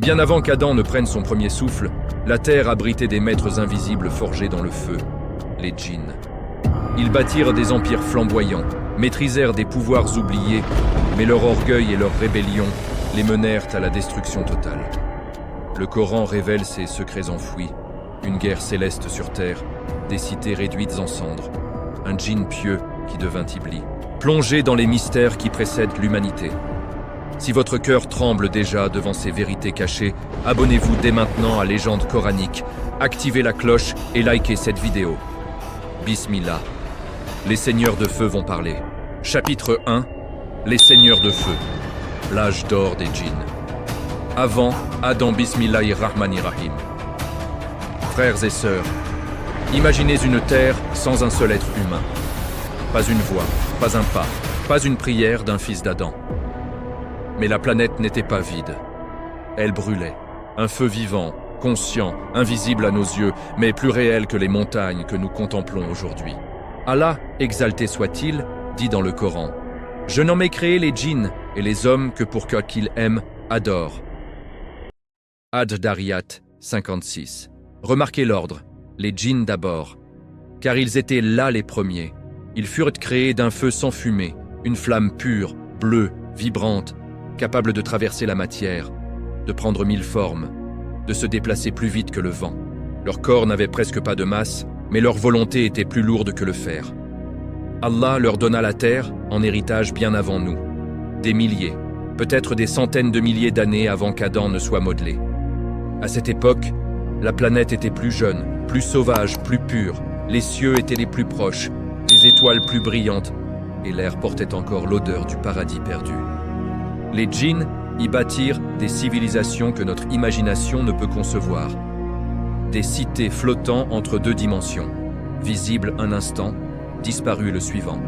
Bien avant qu'Adam ne prenne son premier souffle, la terre abritait des maîtres invisibles forgés dans le feu, les djinns. Ils bâtirent des empires flamboyants, maîtrisèrent des pouvoirs oubliés, mais leur orgueil et leur rébellion les menèrent à la destruction totale. Le Coran révèle ces secrets enfouis, une guerre céleste sur terre, des cités réduites en cendres, un djinn pieux qui devint Iblis, plongé dans les mystères qui précèdent l'humanité. Si votre cœur tremble déjà devant ces vérités cachées, abonnez-vous dès maintenant à Légende coranique, activez la cloche et likez cette vidéo. Bismillah. Les seigneurs de feu vont parler. Chapitre 1. Les seigneurs de feu. L'âge d'or des djinns. Avant Adam Bismillahirrahmanirrahim. Frères et sœurs, imaginez une terre sans un seul être humain. Pas une voix, pas un pas, pas une prière d'un fils d'Adam. Mais la planète n'était pas vide. Elle brûlait. Un feu vivant, conscient, invisible à nos yeux, mais plus réel que les montagnes que nous contemplons aujourd'hui. Allah, exalté soit-il, dit dans le Coran: « Je n'en ai créé les djinns et les hommes que pour qu'ils aiment, adorent. » Ad-Dariyat 56. Remarquez l'ordre, les djinns d'abord, car ils étaient là les premiers. Ils furent créés d'un feu sans fumée, une flamme pure, bleue, vibrante, capable de traverser la matière, de prendre 1000 formes, de se déplacer plus vite que le vent. Leur corps n'avait presque pas de masse, mais leur volonté était plus lourde que le fer. Allah leur donna la terre en héritage bien avant nous. Des milliers, peut-être des centaines de milliers d'années avant qu'Adam ne soit modelé. À cette époque, la planète était plus jeune, plus sauvage, plus pure. Les cieux étaient les plus proches, les étoiles plus brillantes, et l'air portait encore l'odeur du paradis perdu. Les djinns y bâtirent des civilisations que notre imagination ne peut concevoir. Des cités flottant entre deux dimensions, visibles un instant, disparues le suivant.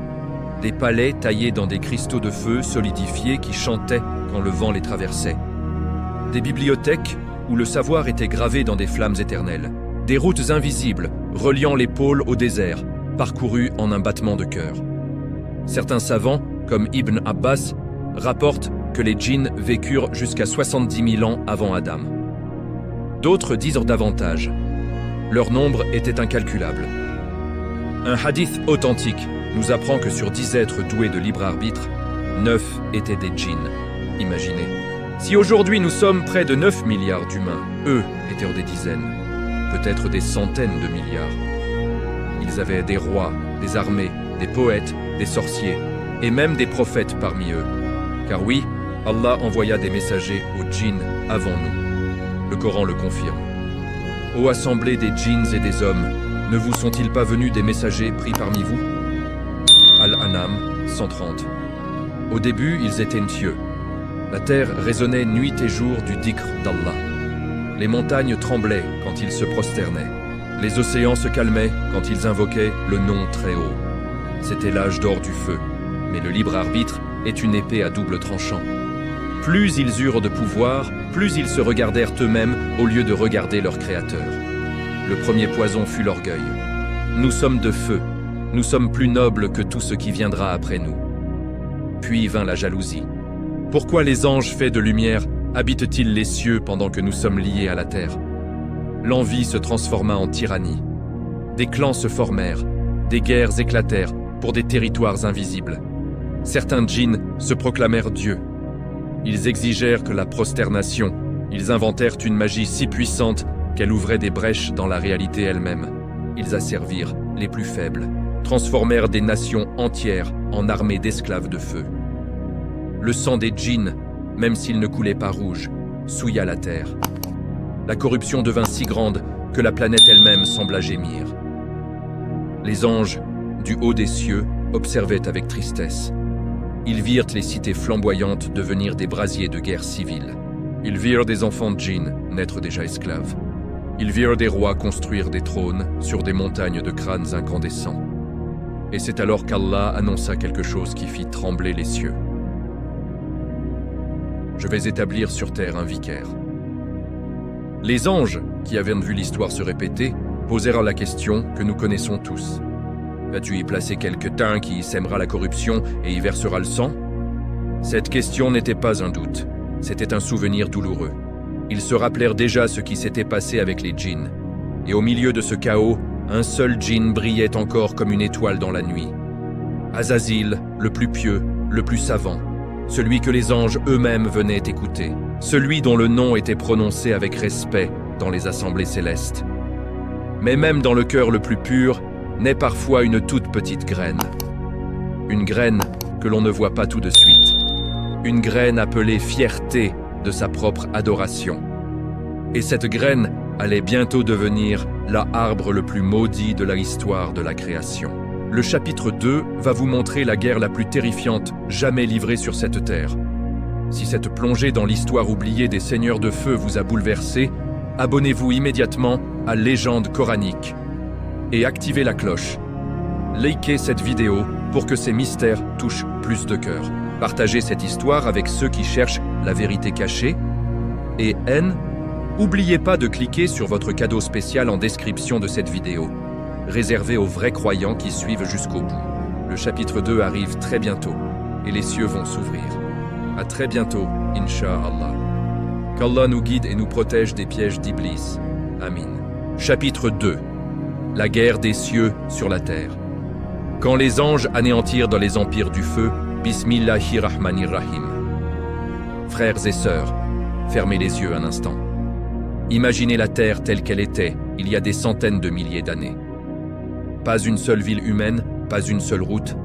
Des palais taillés dans des cristaux de feu solidifiés qui chantaient quand le vent les traversait. Des bibliothèques où le savoir était gravé dans des flammes éternelles. Des routes invisibles reliant les pôles au désert, parcourues en un battement de cœur. Certains savants, comme Ibn Abbas, rapportent que les djinns vécurent jusqu'à 70 000 ans avant Adam. D'autres disent davantage. Leur nombre était incalculable. Un hadith authentique nous apprend que sur 10 êtres doués de libre arbitre, 9 étaient des djinns. Imaginez. Si aujourd'hui nous sommes près de 9 milliards d'humains, eux étaient des dizaines, peut-être des centaines de milliards. Ils avaient des rois, des armées, des poètes, des sorciers, et même des prophètes parmi eux. Car oui, Allah envoya des messagers aux djinns avant nous. Le Coran le confirme. Ô assemblée des djinns et des hommes, ne vous sont-ils pas venus des messagers pris parmi vous? Al-An'am 130. Au début, ils étaient pieux. La terre résonnait nuit et jour du dhikr d'Allah. Les montagnes tremblaient quand ils se prosternaient. Les océans se calmaient quand ils invoquaient le nom très haut. C'était l'âge d'or du feu. Mais le libre arbitre est une épée à double tranchant. Plus ils eurent de pouvoir, plus ils se regardèrent eux-mêmes au lieu de regarder leur Créateur. Le premier poison fut l'orgueil. Nous sommes de feu, nous sommes plus nobles que tout ce qui viendra après nous. Puis vint la jalousie. Pourquoi les anges faits de lumière habitent-ils les cieux pendant que nous sommes liés à la terre? L'envie se transforma en tyrannie. Des clans se formèrent, des guerres éclatèrent pour des territoires invisibles. Certains djinns se proclamèrent dieux. Ils exigèrent que la prosternation. Ils inventèrent une magie si puissante qu'elle ouvrait des brèches dans la réalité elle-même. Ils asservirent les plus faibles, transformèrent des nations entières en armées d'esclaves de feu. Le sang des djinns, même s'il ne coulait pas rouge, souilla la terre. La corruption devint si grande que la planète elle-même sembla gémir. Les anges, du haut des cieux, observaient avec tristesse. Ils virent les cités flamboyantes devenir des brasiers de guerre civile. Ils virent des enfants de djinns naître déjà esclaves. Ils virent des rois construire des trônes sur des montagnes de crânes incandescents. Et c'est alors qu'Allah annonça quelque chose qui fit trembler les cieux. Je vais établir sur terre un vicaire. Les anges, qui avaient vu l'histoire se répéter, posèrent la question que nous connaissons tous. Vas-tu y placer quelqu'un qui y sèmera la corruption et y versera le sang? Cette question n'était pas un doute, c'était un souvenir douloureux. Ils se rappelèrent déjà ce qui s'était passé avec les djinns. Et au milieu de ce chaos, un seul djinn brillait encore comme une étoile dans la nuit. Azazil, le plus pieux, le plus savant, celui que les anges eux-mêmes venaient écouter, celui dont le nom était prononcé avec respect dans les assemblées célestes. Mais même dans le cœur le plus pur, naît parfois une toute petite graine. Une graine que l'on ne voit pas tout de suite. Une graine appelée fierté de sa propre adoration. Et cette graine allait bientôt devenir l'arbre le plus maudit de l'histoire de la création. Le chapitre 2 va vous montrer la guerre la plus terrifiante jamais livrée sur cette terre. Si cette plongée dans l'histoire oubliée des seigneurs de feu vous a bouleversé, abonnez-vous immédiatement à Légende coranique et activez la cloche. Likez cette vidéo pour que ces mystères touchent plus de cœurs. Partagez cette histoire avec ceux qui cherchent la vérité cachée. Et n'oubliez pas de cliquer sur votre cadeau spécial en description de cette vidéo, réservé aux vrais croyants qui suivent jusqu'au bout. Le chapitre 2 arrive très bientôt et les cieux vont s'ouvrir. À très bientôt, Inch'Allah. Qu'Allah nous guide et nous protège des pièges d'Iblis. Amin. Chapitre 2. La guerre des cieux sur la terre. Quand les anges anéantirent dans les empires du feu, Bismillahirrahmanirrahim. Frères et sœurs, fermez les yeux un instant. Imaginez la terre telle qu'elle était il y a des centaines de milliers d'années. Pas une seule ville humaine, pas une seule route,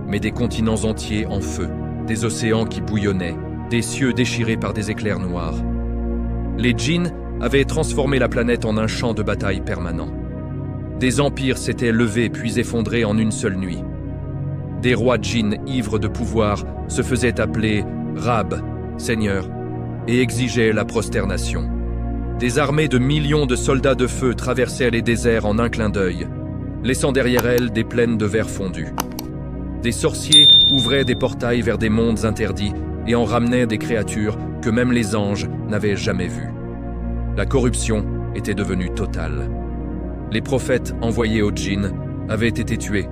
mais des continents entiers en feu, des océans qui bouillonnaient, des cieux déchirés par des éclairs noirs. Les djinns avaient transformé la planète en un champ de bataille permanent. Des empires s'étaient levés puis effondrés en une seule nuit. Des rois djinns ivres de pouvoir se faisaient appeler Rab, Seigneur, et exigeaient la prosternation. Des armées de millions de soldats de feu traversèrent les déserts en un clin d'œil, laissant derrière elles des plaines de verre fondu. Des sorciers ouvraient des portails vers des mondes interdits et en ramenaient des créatures que même les anges n'avaient jamais vues. La corruption était devenue totale. Les prophètes envoyés aux djinns avaient été tués,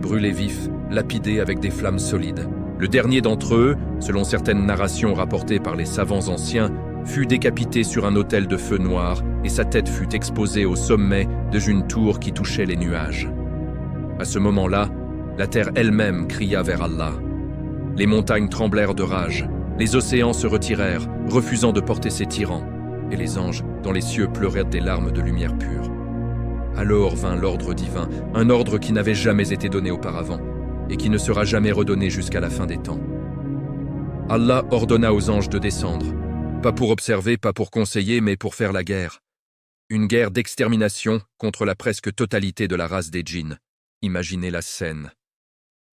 brûlés vifs, lapidés avec des flammes solides. Le dernier d'entre eux, selon certaines narrations rapportées par les savants anciens, fut décapité sur un autel de feu noir et sa tête fut exposée au sommet d'une tour qui touchait les nuages. À ce moment-là, la terre elle-même cria vers Allah. Les montagnes tremblèrent de rage, les océans se retirèrent, refusant de porter ces tyrans, et les anges, dans les cieux, pleurèrent des larmes de lumière pure. Alors vint l'ordre divin, un ordre qui n'avait jamais été donné auparavant, et qui ne sera jamais redonné jusqu'à la fin des temps. Allah ordonna aux anges de descendre, pas pour observer, pas pour conseiller, mais pour faire la guerre. Une guerre d'extermination contre la presque totalité de la race des djinns. Imaginez la scène.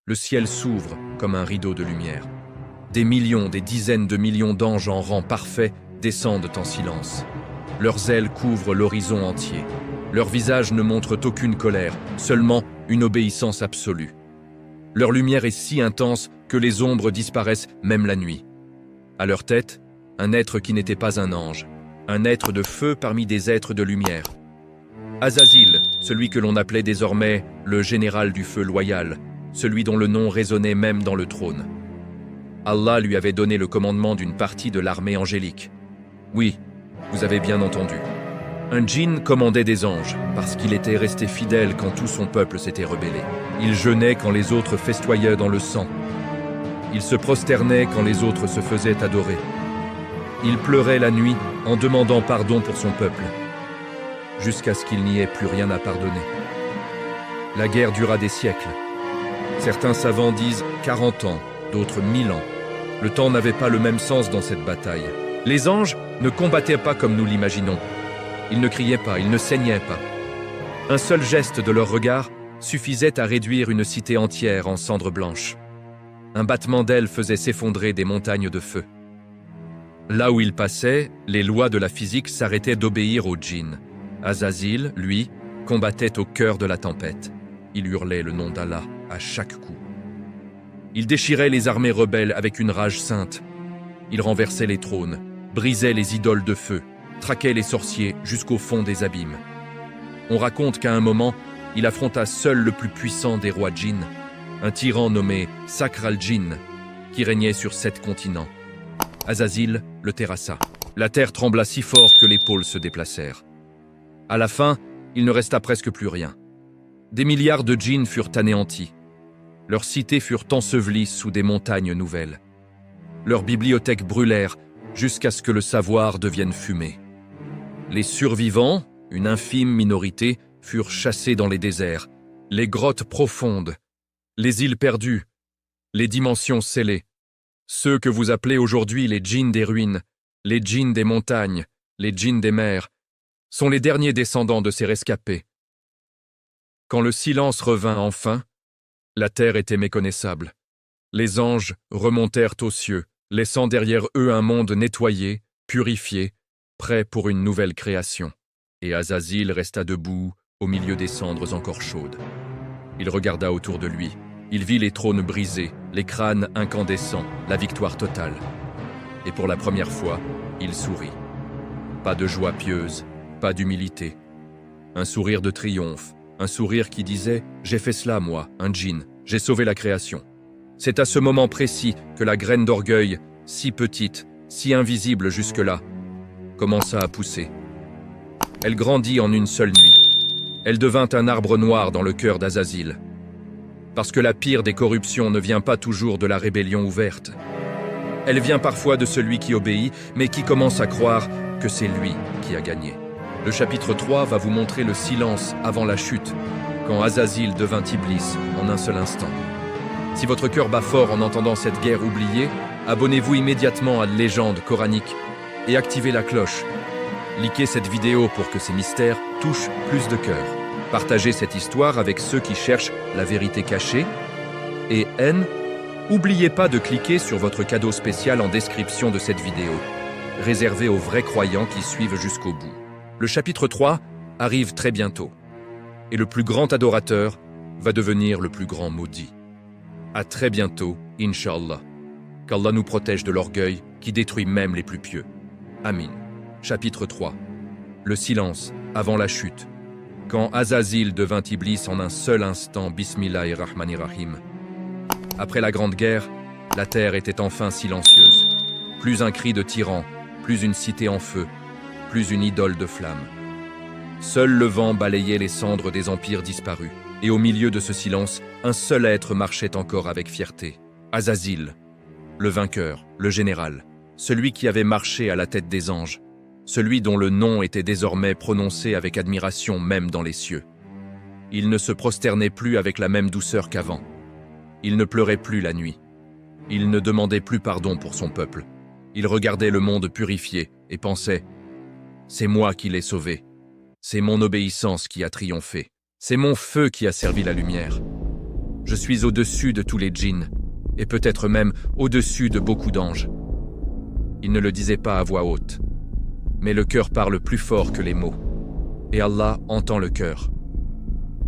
Le ciel s'ouvre comme un rideau de lumière. Des millions, des dizaines de millions d'anges en rang parfait descendent en silence. Leurs ailes couvrent l'horizon entier. Leurs visages ne montrent aucune colère, seulement une obéissance absolue. Leur lumière est si intense que les ombres disparaissent même la nuit. À leur tête, un être qui n'était pas un ange, un être de feu parmi des êtres de lumière. Azazil, celui que l'on appelait désormais le général du feu loyal, celui dont le nom résonnait même dans le trône. Allah lui avait donné le commandement d'une partie de l'armée angélique. Oui, vous avez bien entendu. Un djinn commandait des anges, parce qu'il était resté fidèle quand tout son peuple s'était rebellé. Il jeûnait quand les autres festoyaient dans le sang. Il se prosternait quand les autres se faisaient adorer. Il pleurait la nuit en demandant pardon pour son peuple, jusqu'à ce qu'il n'y ait plus rien à pardonner. La guerre dura des siècles. Certains savants disent 40 ans, d'autres 1000 ans. Le temps n'avait pas le même sens dans cette bataille. Les anges ne combattaient pas comme nous l'imaginons. Ils ne criaient pas, ils ne saignaient pas. Un seul geste de leur regard suffisait à réduire une cité entière en cendres blanches. Un battement d'ailes faisait s'effondrer des montagnes de feu. Là où ils passaient, les lois de la physique s'arrêtaient d'obéir aux djinns. Azazil, lui, combattait au cœur de la tempête. Il hurlait le nom d'Allah à chaque coup. Il déchirait les armées rebelles avec une rage sainte. Il renversait les trônes, brisait les idoles de feu, traquait les sorciers jusqu'au fond des abîmes. On raconte qu'à un moment, il affronta seul le plus puissant des rois djinns, un tyran nommé Sakhr al-Jinn, qui régnait sur 7 continents. Azazil le terrassa. La terre trembla si fort que les pôles se déplacèrent. À la fin, il ne resta presque plus rien. Des milliards de djinns furent anéantis. Leurs cités furent ensevelies sous des montagnes nouvelles. Leurs bibliothèques brûlèrent jusqu'à ce que le savoir devienne fumée. Les survivants, une infime minorité, furent chassés dans les déserts, les grottes profondes, les îles perdues, les dimensions scellées. Ceux que vous appelez aujourd'hui les djinns des ruines, les djinns des montagnes, les djinns des mers, sont les derniers descendants de ces rescapés. Quand le silence revint enfin, la terre était méconnaissable. Les anges remontèrent aux cieux, laissant derrière eux un monde nettoyé, purifié, prêt pour une nouvelle création. Et Azazil resta debout au milieu des cendres encore chaudes. Il regarda autour de lui. Il vit les trônes brisés, les crânes incandescents, la victoire totale. Et pour la première fois, il sourit. Pas de joie pieuse, pas d'humilité. Un sourire de triomphe, un sourire qui disait « J'ai fait cela, moi, un djinn, j'ai sauvé la création ». C'est à ce moment précis que la graine d'orgueil, si petite, si invisible jusque-là, commença à pousser. Elle grandit en une seule nuit. Elle devint un arbre noir dans le cœur d'Azazil. Parce que la pire des corruptions ne vient pas toujours de la rébellion ouverte. Elle vient parfois de celui qui obéit, mais qui commence à croire que c'est lui qui a gagné. Le chapitre 3 va vous montrer le silence avant la chute, quand Azazil devint Iblis en un seul instant. Si votre cœur bat fort en entendant cette guerre oubliée, abonnez-vous immédiatement à Légende coranique et activez la cloche. Likez cette vidéo pour que ces mystères touchent plus de cœurs. Partagez cette histoire avec ceux qui cherchent la vérité cachée. Et n'oubliez pas de cliquer sur votre cadeau spécial en description de cette vidéo, réservé aux vrais croyants qui suivent jusqu'au bout. Le chapitre 3 arrive très bientôt. Et le plus grand adorateur va devenir le plus grand maudit. À très bientôt, Inch'Allah. Qu'Allah nous protège de l'orgueil qui détruit même les plus pieux. Amin. Chapitre 3. Le silence avant la chute. Quand Azazil devint Iblis en un seul instant, Bismillahirrahmanirrahim. Après la Grande Guerre, la terre était enfin silencieuse. Plus un cri de tyran, plus une cité en feu, plus une idole de flammes. Seul le vent balayait les cendres des empires disparus. Et au milieu de ce silence, un seul être marchait encore avec fierté. Azazil, le vainqueur, le général, celui qui avait marché à la tête des anges, celui dont le nom était désormais prononcé avec admiration même dans les cieux. Il ne se prosternait plus avec la même douceur qu'avant. Il ne pleurait plus la nuit. Il ne demandait plus pardon pour son peuple. Il regardait le monde purifié et pensait « C'est moi qui l'ai sauvé. C'est mon obéissance qui a triomphé. C'est mon feu qui a servi la lumière. Je suis au-dessus de tous les djinns, et peut-être même au-dessus de beaucoup d'anges. » Il ne le disait pas à voix haute. Mais le cœur parle plus fort que les mots. Et Allah entend le cœur.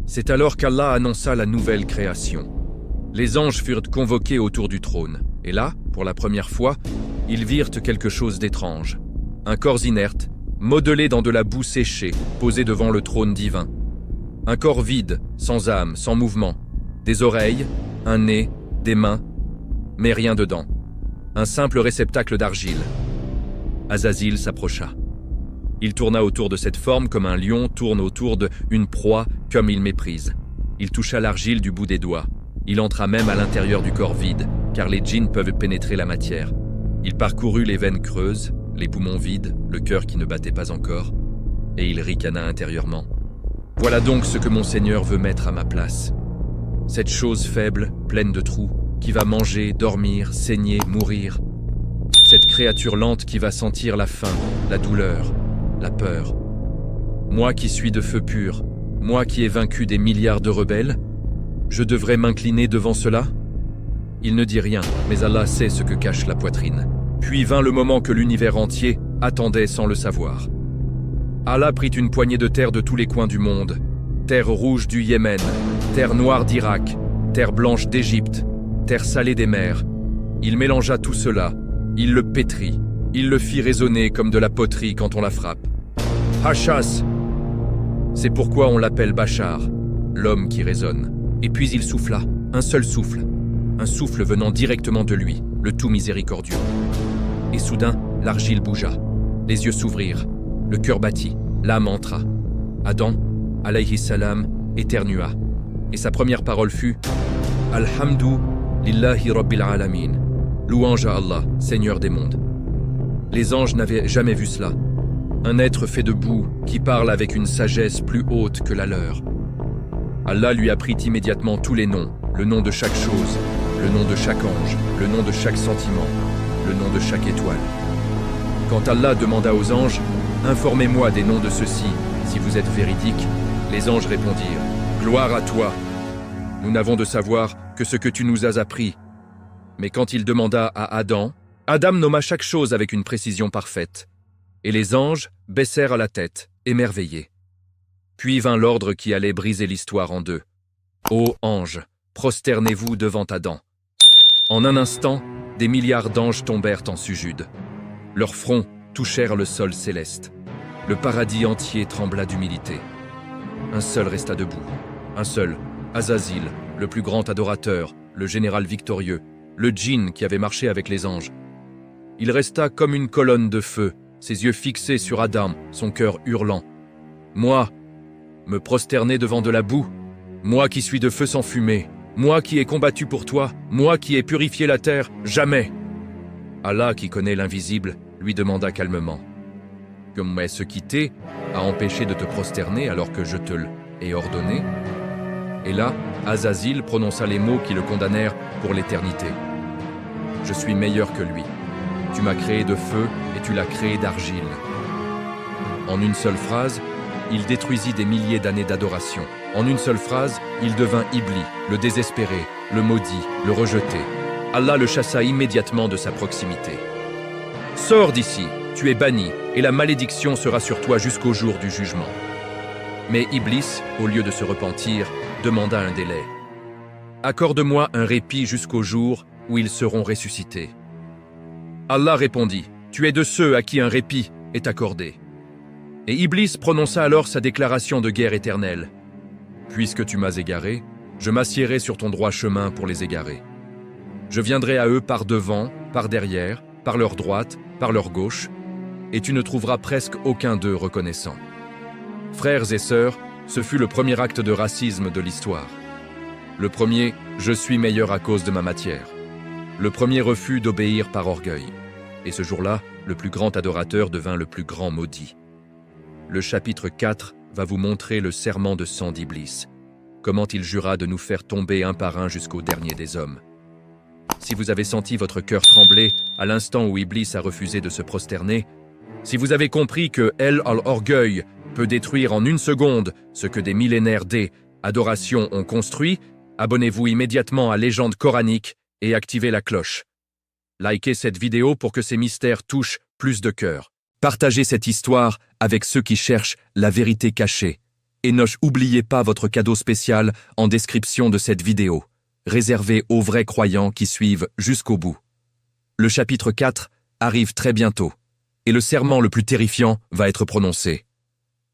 C'est alors qu'Allah annonça la nouvelle création. Les anges furent convoqués autour du trône. Et là, pour la première fois, ils virent quelque chose d'étrange. Un corps inerte, modelé dans de la boue séchée, posé devant le trône divin. Un corps vide, sans âme, sans mouvement. Des oreilles, un nez, des mains, mais rien dedans. Un simple réceptacle d'argile. Azazil s'approcha. Il tourna autour de cette forme comme un lion tourne autour d'une proie comme il méprise. Il toucha l'argile du bout des doigts. Il entra même à l'intérieur du corps vide, car les djinns peuvent pénétrer la matière. Il parcourut les veines creuses, les poumons vides, le cœur qui ne battait pas encore, et il ricana intérieurement. Voilà donc ce que mon Seigneur veut mettre à ma place. Cette chose faible, pleine de trous, qui va manger, dormir, saigner, mourir. Cette créature lente qui va sentir la faim, la douleur, la peur. Moi qui suis de feu pur, moi qui ai vaincu des milliards de rebelles, je devrais m'incliner devant cela? Il ne dit rien, mais Allah sait ce que cache la poitrine. Puis vint le moment que l'univers entier attendait sans le savoir. Allah prit une poignée de terre de tous les coins du monde, terre rouge du Yémen, terre noire d'Irak, terre blanche d'Égypte, terre salée des mers. Il mélangea tout cela, il le pétrit, il le fit résonner comme de la poterie quand on la frappe. Hachas! C'est pourquoi on l'appelle Bachar, l'homme qui résonne. Et puis il souffla, un seul souffle, un souffle venant directement de lui, le tout miséricordieux. Et soudain, l'argile bougea. Les yeux s'ouvrirent, le cœur battit, l'âme entra. Adam, alayhi salam, éternua, et sa première parole fut « Alhamdu lillahi rabbil alamin » louange à Allah, Seigneur des mondes. Les anges n'avaient jamais vu cela. Un être fait de boue qui parle avec une sagesse plus haute que la leur. Allah lui apprit immédiatement tous les noms, le nom de chaque chose, le nom de chaque ange, le nom de chaque sentiment, le nom de chaque étoile. Quand Allah demanda aux anges « Informez-moi des noms de ceux-ci, si vous êtes véridiques », les anges répondirent « Gloire à toi ! Nous n'avons de savoir que ce que tu nous as appris. » Mais quand il demanda à Adam, Adam nomma chaque chose avec une précision parfaite. Et les anges baissèrent la tête, émerveillés. Puis vint l'ordre qui allait briser l'histoire en deux. « Ô anges, prosternez-vous devant Adam. » En un instant, des milliards d'anges tombèrent en sujude. Leurs fronts touchèrent le sol céleste. Le paradis entier trembla d'humilité. Un seul resta debout. Un seul, Azazil, le plus grand adorateur, le général victorieux, le djinn qui avait marché avec les anges. Il resta comme une colonne de feu, ses yeux fixés sur Adam, son cœur hurlant. « Moi, me prosterner devant de la boue, moi qui suis de feu sans fumée, moi qui ai combattu pour toi, moi qui ai purifié la terre, jamais !» Allah, qui connaît l'invisible, lui demanda calmement. « Comment est-ce quitter à empêcher de te prosterner alors que je te l'ai ordonné ?» Et là, Azazil prononça les mots qui le condamnèrent pour l'éternité. « Je suis meilleur que lui. Tu m'as créé de feu et tu l'as créé d'argile. » En une seule phrase, il détruisit des milliers d'années d'adoration. En une seule phrase, il devint Iblis, le désespéré, le maudit, le rejeté. Allah le chassa immédiatement de sa proximité. « Sors d'ici, tu es banni, et la malédiction sera sur toi jusqu'au jour du jugement. » Mais Iblis, au lieu de se repentir, demanda un délai. « Accorde-moi un répit jusqu'au jour où ils seront ressuscités. » Allah répondit, « Tu es de ceux à qui un répit est accordé. » Et Iblis prononça alors sa déclaration de guerre éternelle. « Puisque tu m'as égaré, je m'assiérai sur ton droit chemin pour les égarer. Je viendrai à eux par devant, par derrière, par leur droite, par leur gauche, et tu ne trouveras presque aucun d'eux reconnaissant. » Frères et sœurs, ce fut le premier acte de racisme de l'histoire. Le premier, je suis meilleur à cause de ma matière. Le premier refus d'obéir par orgueil. Et ce jour-là, le plus grand adorateur devint le plus grand maudit. Le chapitre 4 va vous montrer le serment de sang d'Iblis, comment il jura de nous faire tomber un par un jusqu'au dernier des hommes. Si vous avez senti votre cœur trembler à l'instant où Iblis a refusé de se prosterner, si vous avez compris que l'orgueil peut détruire en une seconde ce que des millénaires d'adoration ont construit, abonnez-vous immédiatement à Légende coranique et activez la cloche. Likez cette vidéo pour que ces mystères touchent plus de cœurs. Partagez cette histoire avec ceux qui cherchent la vérité cachée. Et n'oubliez pas votre cadeau spécial en description de cette vidéo, réservé aux vrais croyants qui suivent jusqu'au bout. Le chapitre 4 arrive très bientôt, et le serment le plus terrifiant va être prononcé.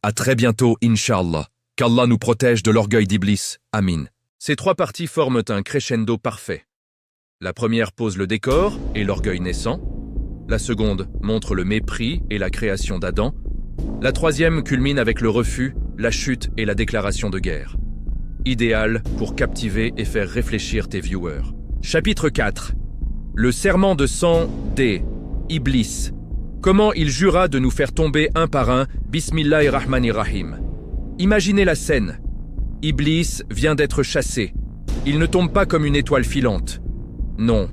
À très bientôt, Inch'Allah. Qu'Allah nous protège de l'orgueil d'Iblis. Amin. Ces trois parties forment un crescendo parfait. La première pose le décor et l'orgueil naissant. La seconde montre le mépris et la création d'Adam. La troisième culmine avec le refus, la chute et la déclaration de guerre. Idéal pour captiver et faire réfléchir tes viewers. Chapitre 4. Le serment de sang d'Iblis. Comment il jura de nous faire tomber un par un, Bismillahirrahmanirrahim. Imaginez la scène. Iblis vient d'être chassé. Il ne tombe pas comme une étoile filante. Non,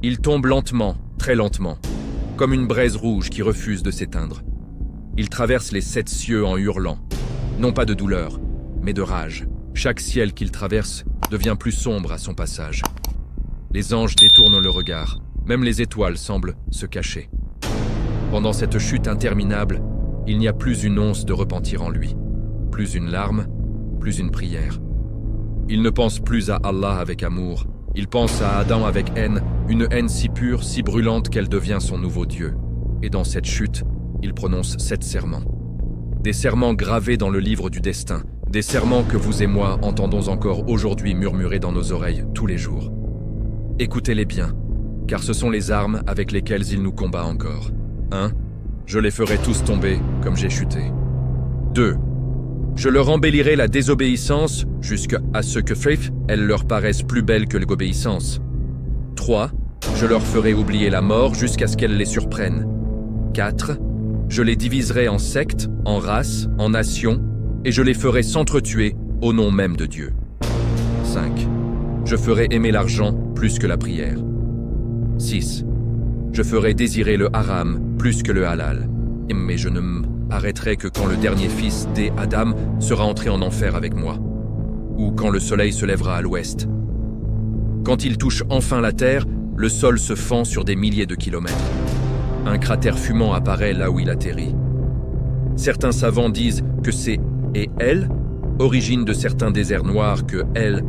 il tombe lentement, très lentement, comme une braise rouge qui refuse de s'éteindre. Il traverse les 7 cieux en hurlant, non pas de douleur, mais de rage. Chaque ciel qu'il traverse devient plus sombre à son passage. Les anges détournent le regard, même les étoiles semblent se cacher. Pendant cette chute interminable, il n'y a plus une once de repentir en lui, plus une larme, plus une prière. Il ne pense plus à Allah avec amour, il pense à Adam avec haine, une haine si pure, si brûlante qu'elle devient son nouveau Dieu. Et dans cette chute, il prononce 7 serments. Des serments gravés dans le livre du destin, des serments que vous et moi entendons encore aujourd'hui murmurer dans nos oreilles tous les jours. Écoutez-les bien, car ce sont les armes avec lesquelles il nous combat encore. 1. Je les ferai tous tomber comme j'ai chuté. 2. Je leur embellirai la désobéissance jusqu'à ce que elle leur paraisse plus belle que l'obéissance. 3. Je leur ferai oublier la mort jusqu'à ce qu'elle les surprenne. 4. Je les diviserai en sectes, en races, en nations, et je les ferai s'entretuer au nom même de Dieu. 5. Je ferai aimer l'argent plus que la prière. 6. Je ferai désirer le haram plus que le halal, mais je ne m'arrêterai que quand le dernier fils d'Adam sera entré en enfer avec moi, ou quand le soleil se lèvera à l'ouest. Quand il touche enfin la terre, le sol se fend sur des milliers de kilomètres. Un cratère fumant apparaît là où il atterrit. Certains savants disent que c'est El, origine de certains déserts noirs que El,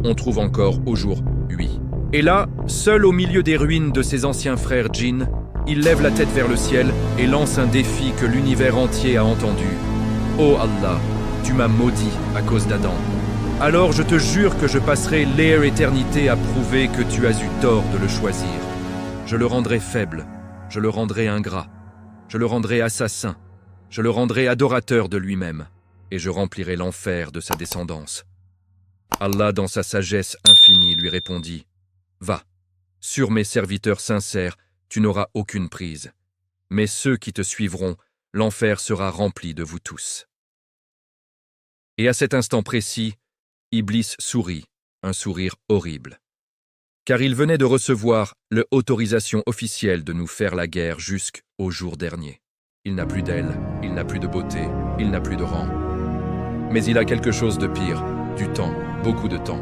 on trouve encore aujourd'hui. Et là, seul au milieu des ruines de ses anciens frères djinns, il lève la tête vers le ciel et lance un défi que l'univers entier a entendu. « Oh Allah, tu m'as maudit à cause d'Adam. Alors je te jure que je passerai l'éternité à prouver que tu as eu tort de le choisir. Je le rendrai faible, je le rendrai ingrat, je le rendrai assassin, je le rendrai adorateur de lui-même, et je remplirai l'enfer de sa descendance. » Allah, dans sa sagesse infinie, lui répondit « Va, sur mes serviteurs sincères, tu n'auras aucune prise. Mais ceux qui te suivront, l'enfer sera rempli de vous tous. » Et à cet instant précis, Iblis sourit, un sourire horrible. Car il venait de recevoir l'autorisation officielle de nous faire la guerre jusqu'au jour dernier. Il n'a plus d'aile, il n'a plus de beauté, il n'a plus de rang. Mais il a quelque chose de pire, du temps, beaucoup de temps,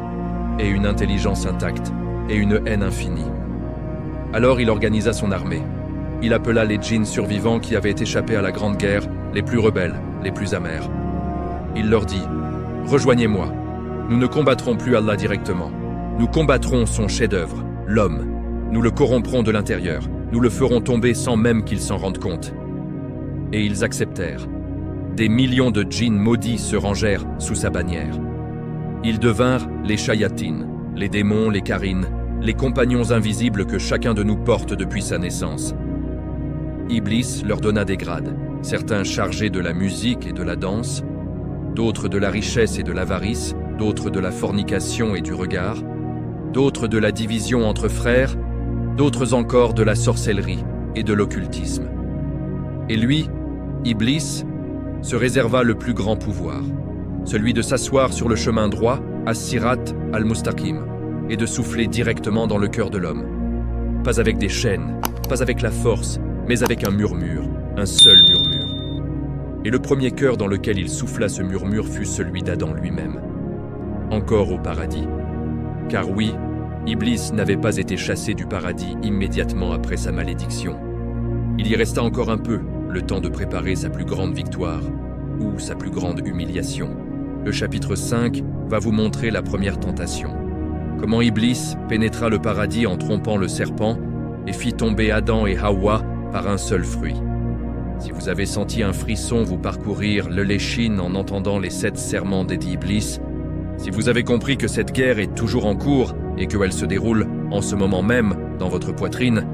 et une intelligence intacte, et une haine infinie. Alors il organisa son armée. Il appela les djinns survivants qui avaient échappé à la Grande Guerre, les plus rebelles, les plus amers. Il leur dit « Rejoignez-moi. Nous ne combattrons plus Allah directement. Nous combattrons son chef-d'œuvre, l'homme. Nous le corromprons de l'intérieur. Nous le ferons tomber sans même qu'il s'en rende compte. » Et ils acceptèrent. Des millions de djinns maudits se rangèrent sous sa bannière. Ils devinrent les shayatines, les démons, les karines, les compagnons invisibles que chacun de nous porte depuis sa naissance. Iblis leur donna des grades, certains chargés de la musique et de la danse, d'autres de la richesse et de l'avarice, d'autres de la fornication et du regard, d'autres de la division entre frères, d'autres encore de la sorcellerie et de l'occultisme. Et lui, Iblis, se réserva le plus grand pouvoir, celui de s'asseoir sur le chemin droit, as-sirat al-mustaqim, et de souffler directement dans le cœur de l'homme. Pas avec des chaînes, pas avec la force, mais avec un murmure, un seul murmure. Et le premier cœur dans lequel il souffla ce murmure fut celui d'Adam lui-même. Encore au paradis. Car oui, Iblis n'avait pas été chassé du paradis immédiatement après sa malédiction. Il y resta encore un peu, le temps de préparer sa plus grande victoire, ou sa plus grande humiliation. Le chapitre 5 va vous montrer la première tentation. Comment Iblis pénétra le paradis en trompant le serpent et fit tomber Adam et Hawa par un seul fruit. Si vous avez senti un frisson vous parcourir l'échine en entendant les 7 serments d'Iblis, si vous avez compris que cette guerre est toujours en cours et qu'elle se déroule en ce moment même dans votre poitrine,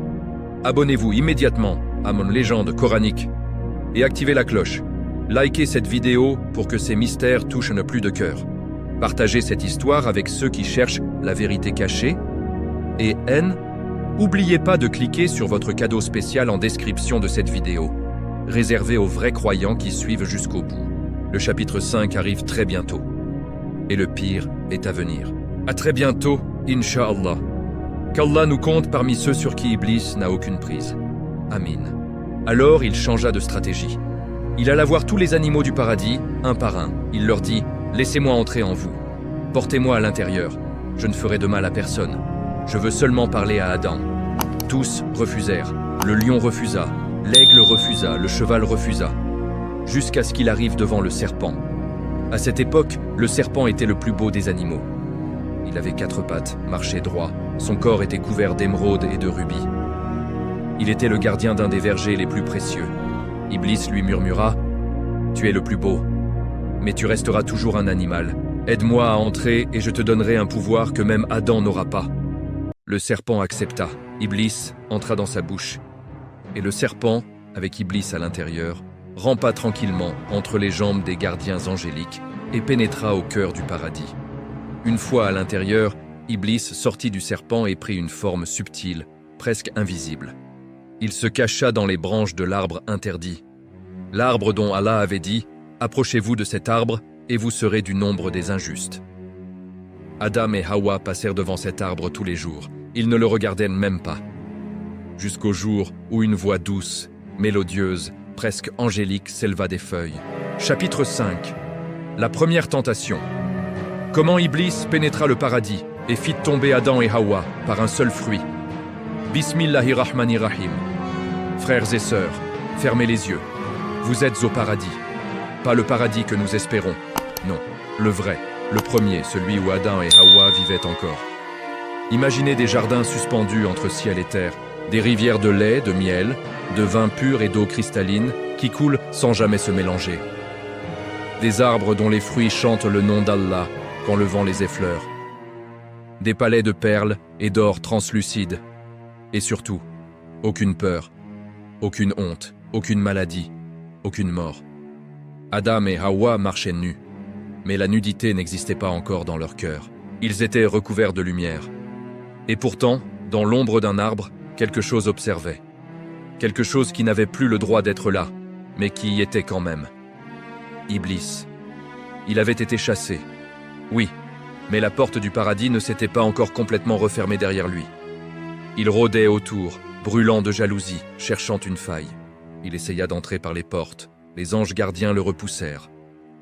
abonnez-vous immédiatement à mon légende coranique et activez la cloche. Likez cette vidéo pour que ces mystères touchent ne plus de cœur. Partagez cette histoire avec ceux qui cherchent la vérité cachée. Et n'oubliez pas de cliquer sur votre cadeau spécial en description de cette vidéo, réservé aux vrais croyants qui suivent jusqu'au bout. Le chapitre 5 arrive très bientôt. Et le pire est à venir. À très bientôt, Inch'Allah. Qu'Allah nous compte parmi ceux sur qui Iblis n'a aucune prise. Amin. Alors il changea de stratégie. Il alla voir tous les animaux du paradis, un par un. Il leur dit « Laissez-moi entrer en vous. Portez-moi à l'intérieur. Je ne ferai de mal à personne. Je veux seulement parler à Adam. » Tous refusèrent. Le lion refusa. L'aigle refusa. Le cheval refusa. Jusqu'à ce qu'il arrive devant le serpent. À cette époque, le serpent était le plus beau des animaux. Il avait 4 pattes, marchait droit. Son corps était couvert d'émeraudes et de rubis. Il était le gardien d'un des vergers les plus précieux. Iblis lui murmura « Tu es le plus beau, mais tu resteras toujours un animal. Aide-moi à entrer et je te donnerai un pouvoir que même Adam n'aura pas. » Le serpent accepta. Iblis entra dans sa bouche. Et le serpent avec Iblis à l'intérieur, rampa tranquillement entre les jambes des gardiens angéliques et pénétra au cœur du paradis. Une fois à l'intérieur, Iblis sortit du serpent et prit une forme subtile, presque invisible. Il se cacha dans les branches de l'arbre interdit. L'arbre dont Allah avait dit « Approchez-vous de cet arbre et vous serez du nombre des injustes ». Adam et Hawa passèrent devant cet arbre tous les jours. Ils ne le regardaient même pas. Jusqu'au jour où une voix douce, mélodieuse, presque angélique s'éleva des feuilles. Chapitre 5. La première tentation. Comment Iblis pénétra le paradis et fit tomber Adam et Hawa par un seul fruit. Bismillahirrahmanirrahim. Frères et sœurs, fermez les yeux. Vous êtes au paradis. Pas le paradis que nous espérons. Non, le vrai, le premier, celui où Adam et Hawa vivaient encore. Imaginez des jardins suspendus entre ciel et terre, des rivières de lait, de miel, de vin pur et d'eau cristalline qui coulent sans jamais se mélanger. Des arbres dont les fruits chantent le nom d'Allah quand le vent les effleure. Des palais de perles et d'or translucides. Et surtout, aucune peur, aucune honte, aucune maladie, aucune mort. Adam et Hawa marchaient nus, mais la nudité n'existait pas encore dans leur cœur. Ils étaient recouverts de lumière. Et pourtant, dans l'ombre d'un arbre, quelque chose observait. Quelque chose qui n'avait plus le droit d'être là, mais qui y était quand même. Iblis. Il avait été chassé. Oui, mais la porte du paradis ne s'était pas encore complètement refermée derrière lui. Il rôdait autour, brûlant de jalousie, cherchant une faille. Il essaya d'entrer par les portes. Les anges gardiens le repoussèrent.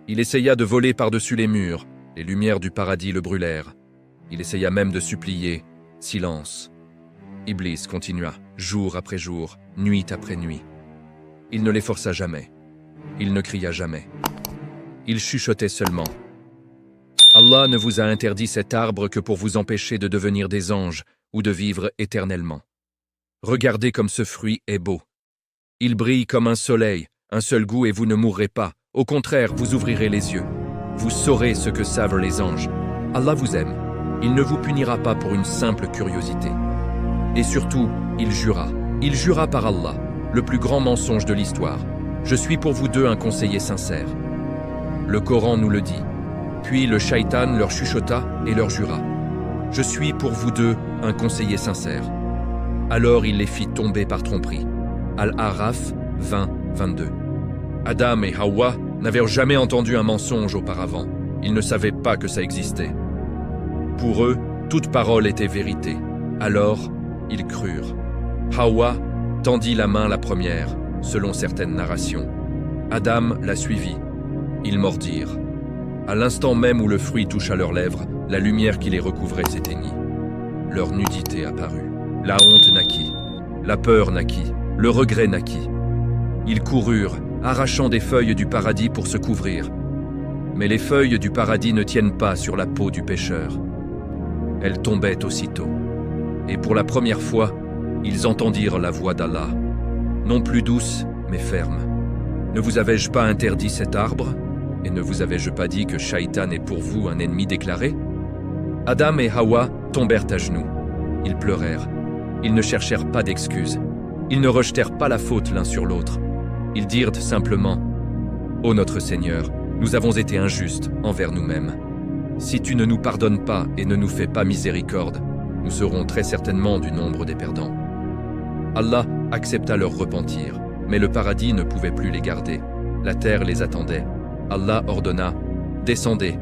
Il essaya de voler par-dessus les murs. Les lumières du paradis le brûlèrent. Il essaya même de supplier. Silence. Iblis continua, jour après jour, nuit après nuit. Il ne les força jamais. Il ne cria jamais. Il chuchotait seulement. Allah ne vous a interdit cet arbre que pour vous empêcher de devenir des anges ou de vivre éternellement. Regardez comme ce fruit est beau. Il brille comme un soleil, un seul goût et vous ne mourrez pas. Au contraire, vous ouvrirez les yeux. Vous saurez ce que savent les anges. Allah vous aime. Il ne vous punira pas pour une simple curiosité. Et surtout, il jura par Allah, le plus grand mensonge de l'histoire. Je suis pour vous deux un conseiller sincère. Le Coran nous le dit. Puis le shaitan leur chuchota et leur jura. Je suis pour vous deux un conseiller sincère. Alors il les fit tomber par tromperie. Al-Araf 20-22. Adam et Hawa n'avaient jamais entendu un mensonge auparavant. Ils ne savaient pas que ça existait. Pour eux, toute parole était vérité. Alors, ils crurent. Hawa tendit la main la première, selon certaines narrations. Adam la suivit. Ils mordirent. À l'instant même où le fruit toucha leurs lèvres, la lumière qui les recouvrait s'éteignit. Leur nudité apparut. La honte naquit. La peur naquit. Le regret naquit. Ils coururent, arrachant des feuilles du paradis pour se couvrir. Mais les feuilles du paradis ne tiennent pas sur la peau du pécheur. Elles tombaient aussitôt. Et pour la première fois, ils entendirent la voix d'Allah, non plus douce, mais ferme. Ne vous avais-je pas interdit cet arbre? Et ne vous avais-je pas dit que Shaitan est pour vous un ennemi déclaré? Adam et Hawa tombèrent à genoux. Ils pleurèrent. Ils ne cherchèrent pas d'excuses. Ils ne rejetèrent pas la faute l'un sur l'autre. Ils dirent simplement « Ô notre Seigneur, nous avons été injustes envers nous-mêmes. Si tu ne nous pardonnes pas et ne nous fais pas miséricorde, nous serons très certainement du nombre des perdants. » Allah accepta leur repentir, mais le paradis ne pouvait plus les garder. La terre les attendait. Allah ordonna « Descendez,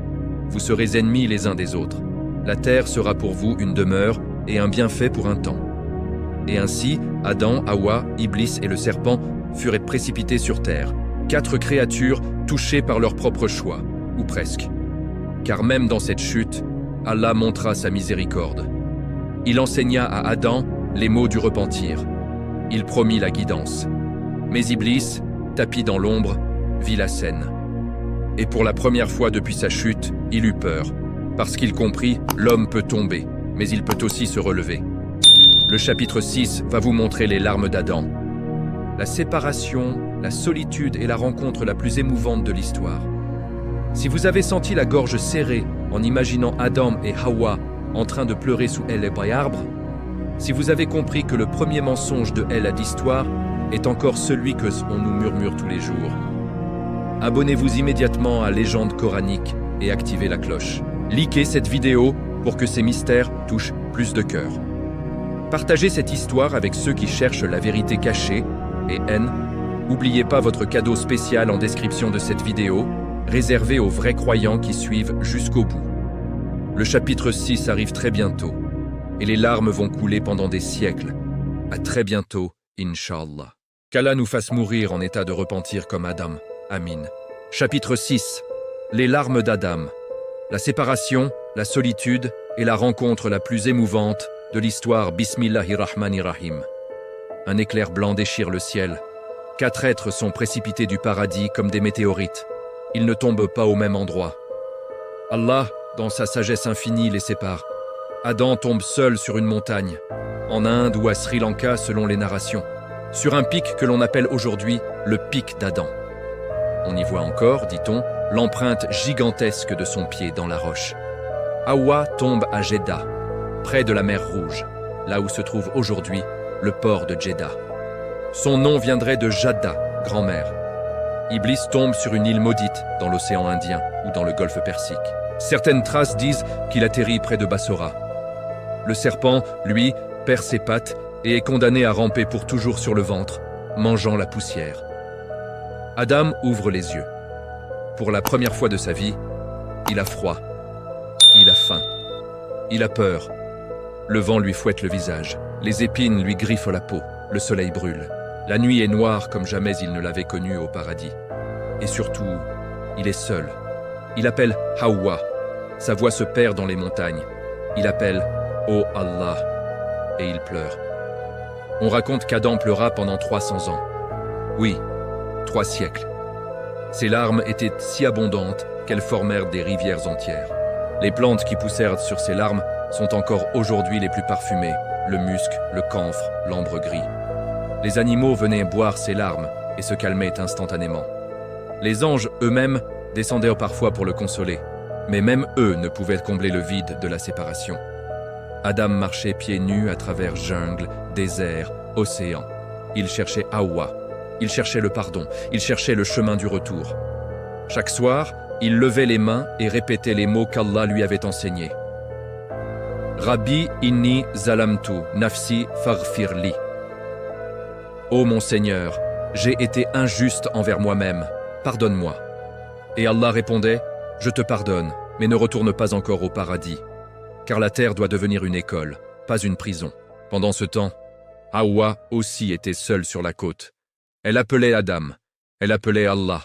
vous serez ennemis les uns des autres. La terre sera pour vous une demeure et un bienfait pour un temps. » Et ainsi, Adam, Hawa, Iblis et le serpent furent précipités sur terre. 4 créatures touchées par leur propre choix, ou presque. Car même dans cette chute, Allah montra sa miséricorde. Il enseigna à Adam les mots du repentir. Il promit la guidance. Mais Iblis, tapi dans l'ombre, vit la scène. Et pour la première fois depuis sa chute, il eut peur. Parce qu'il comprit, l'homme peut tomber, mais il peut aussi se relever. Le chapitre 6 va vous montrer les larmes d'Adam. La séparation, la solitude est la rencontre la plus émouvante de l'histoire. Si vous avez senti la gorge serrée en imaginant Adam et Hawa en train de pleurer sous El Ebré arbre, si vous avez compris que le premier mensonge de El a d'histoire est encore celui que on nous murmure tous les jours. Abonnez-vous immédiatement à Légende coranique et activez la cloche. Likez cette vidéo pour que ces mystères touchent plus de cœurs. Partagez cette histoire avec ceux qui cherchent la vérité cachée et haine. N'oubliez pas votre cadeau spécial en description de cette vidéo, réservé aux vrais croyants qui suivent jusqu'au bout. Le chapitre 6 arrive très bientôt, et les larmes vont couler pendant des siècles. À très bientôt, Inch'Allah. Qu'Allah nous fasse mourir en état de repentir comme Adam. Amin. Chapitre 6. Les larmes d'Adam. La séparation, la solitude et la rencontre la plus émouvante de l'histoire. Bismillahirrahmanirrahim. Un éclair blanc déchire le ciel. 4 êtres sont précipités du paradis comme des météorites. Ils ne tombent pas au même endroit. Allah, dans sa sagesse infinie, les sépare. Adam tombe seul sur une montagne, en Inde ou à Sri Lanka selon les narrations, sur un pic que l'on appelle aujourd'hui le pic d'Adam. On y voit encore, dit-on, l'empreinte gigantesque de son pied dans la roche. Hawa tombe à Jeddah, près de la mer Rouge, là où se trouve aujourd'hui le port de Jeddah. Son nom viendrait de Jadda, grand-mère. Iblis tombe sur une île maudite dans l'océan Indien ou dans le golfe Persique. Certaines traces disent qu'il atterrit près de Bassora. Le serpent, lui, perd ses pattes et est condamné à ramper pour toujours sur le ventre, mangeant la poussière. Adam ouvre les yeux. Pour la première fois de sa vie, il a froid, il a faim, il a peur. Le vent lui fouette le visage, les épines lui griffent la peau, le soleil brûle. La nuit est noire comme jamais il ne l'avait connue au paradis. Et surtout, il est seul. Il appelle Hawa. Sa voix se perd dans les montagnes. Il appelle « Oh Allah » et il pleure. On raconte qu'Adam pleura pendant 300 ans. Oui, 3 siècles. Ses larmes étaient si abondantes qu'elles formèrent des rivières entières. Les plantes qui poussèrent sur ces larmes sont encore aujourd'hui les plus parfumées, le musc, le camphre, l'ambre gris. Les animaux venaient boire ces larmes et se calmaient instantanément. Les anges eux-mêmes descendaient parfois pour le consoler, mais même eux ne pouvaient combler le vide de la séparation. Adam marchait pieds nus à travers jungle, désert, océan. Il cherchait Hawa, il cherchait le pardon, il cherchait le chemin du retour. Chaque soir, il levait les mains et répétait les mots qu'Allah lui avait enseignés. Rabbi inni zalamtu nafsi faghfirli. Ô mon Seigneur, j'ai été injuste envers moi-même, pardonne-moi. Et Allah répondait, je te pardonne, mais ne retourne pas encore au paradis, car la terre doit devenir une école, pas une prison. Pendant ce temps, Hawa aussi était seule sur la côte. Elle appelait Adam, elle appelait Allah.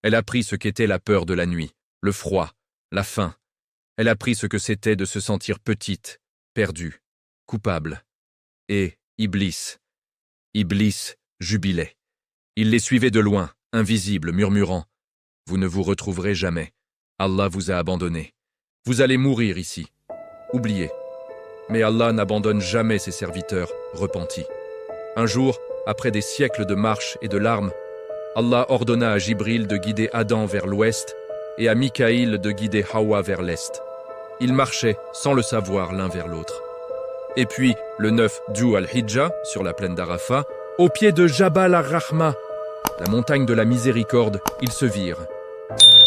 Elle apprit ce qu'était la peur de la nuit, le froid, la faim. Elle apprit ce que c'était de se sentir petite, perdue, coupable. Et Iblis jubilait. Il les suivait de loin, invisible, murmurant « Vous ne vous retrouverez jamais. Allah vous a abandonné. Vous allez mourir ici. Oubliez. » Mais Allah n'abandonne jamais ses serviteurs repentis. Un jour, après des siècles de marche et de larmes, Allah ordonna à Jibril de guider Adam vers l'ouest et à Mikaïl de guider Hawa vers l'est. Ils marchaient, sans le savoir, l'un vers l'autre. Et puis, le 9 Dhu al-Hijja, sur la plaine d'Arafat, au pied de Jabal ar-Rahma, la montagne de la miséricorde, ils se virent.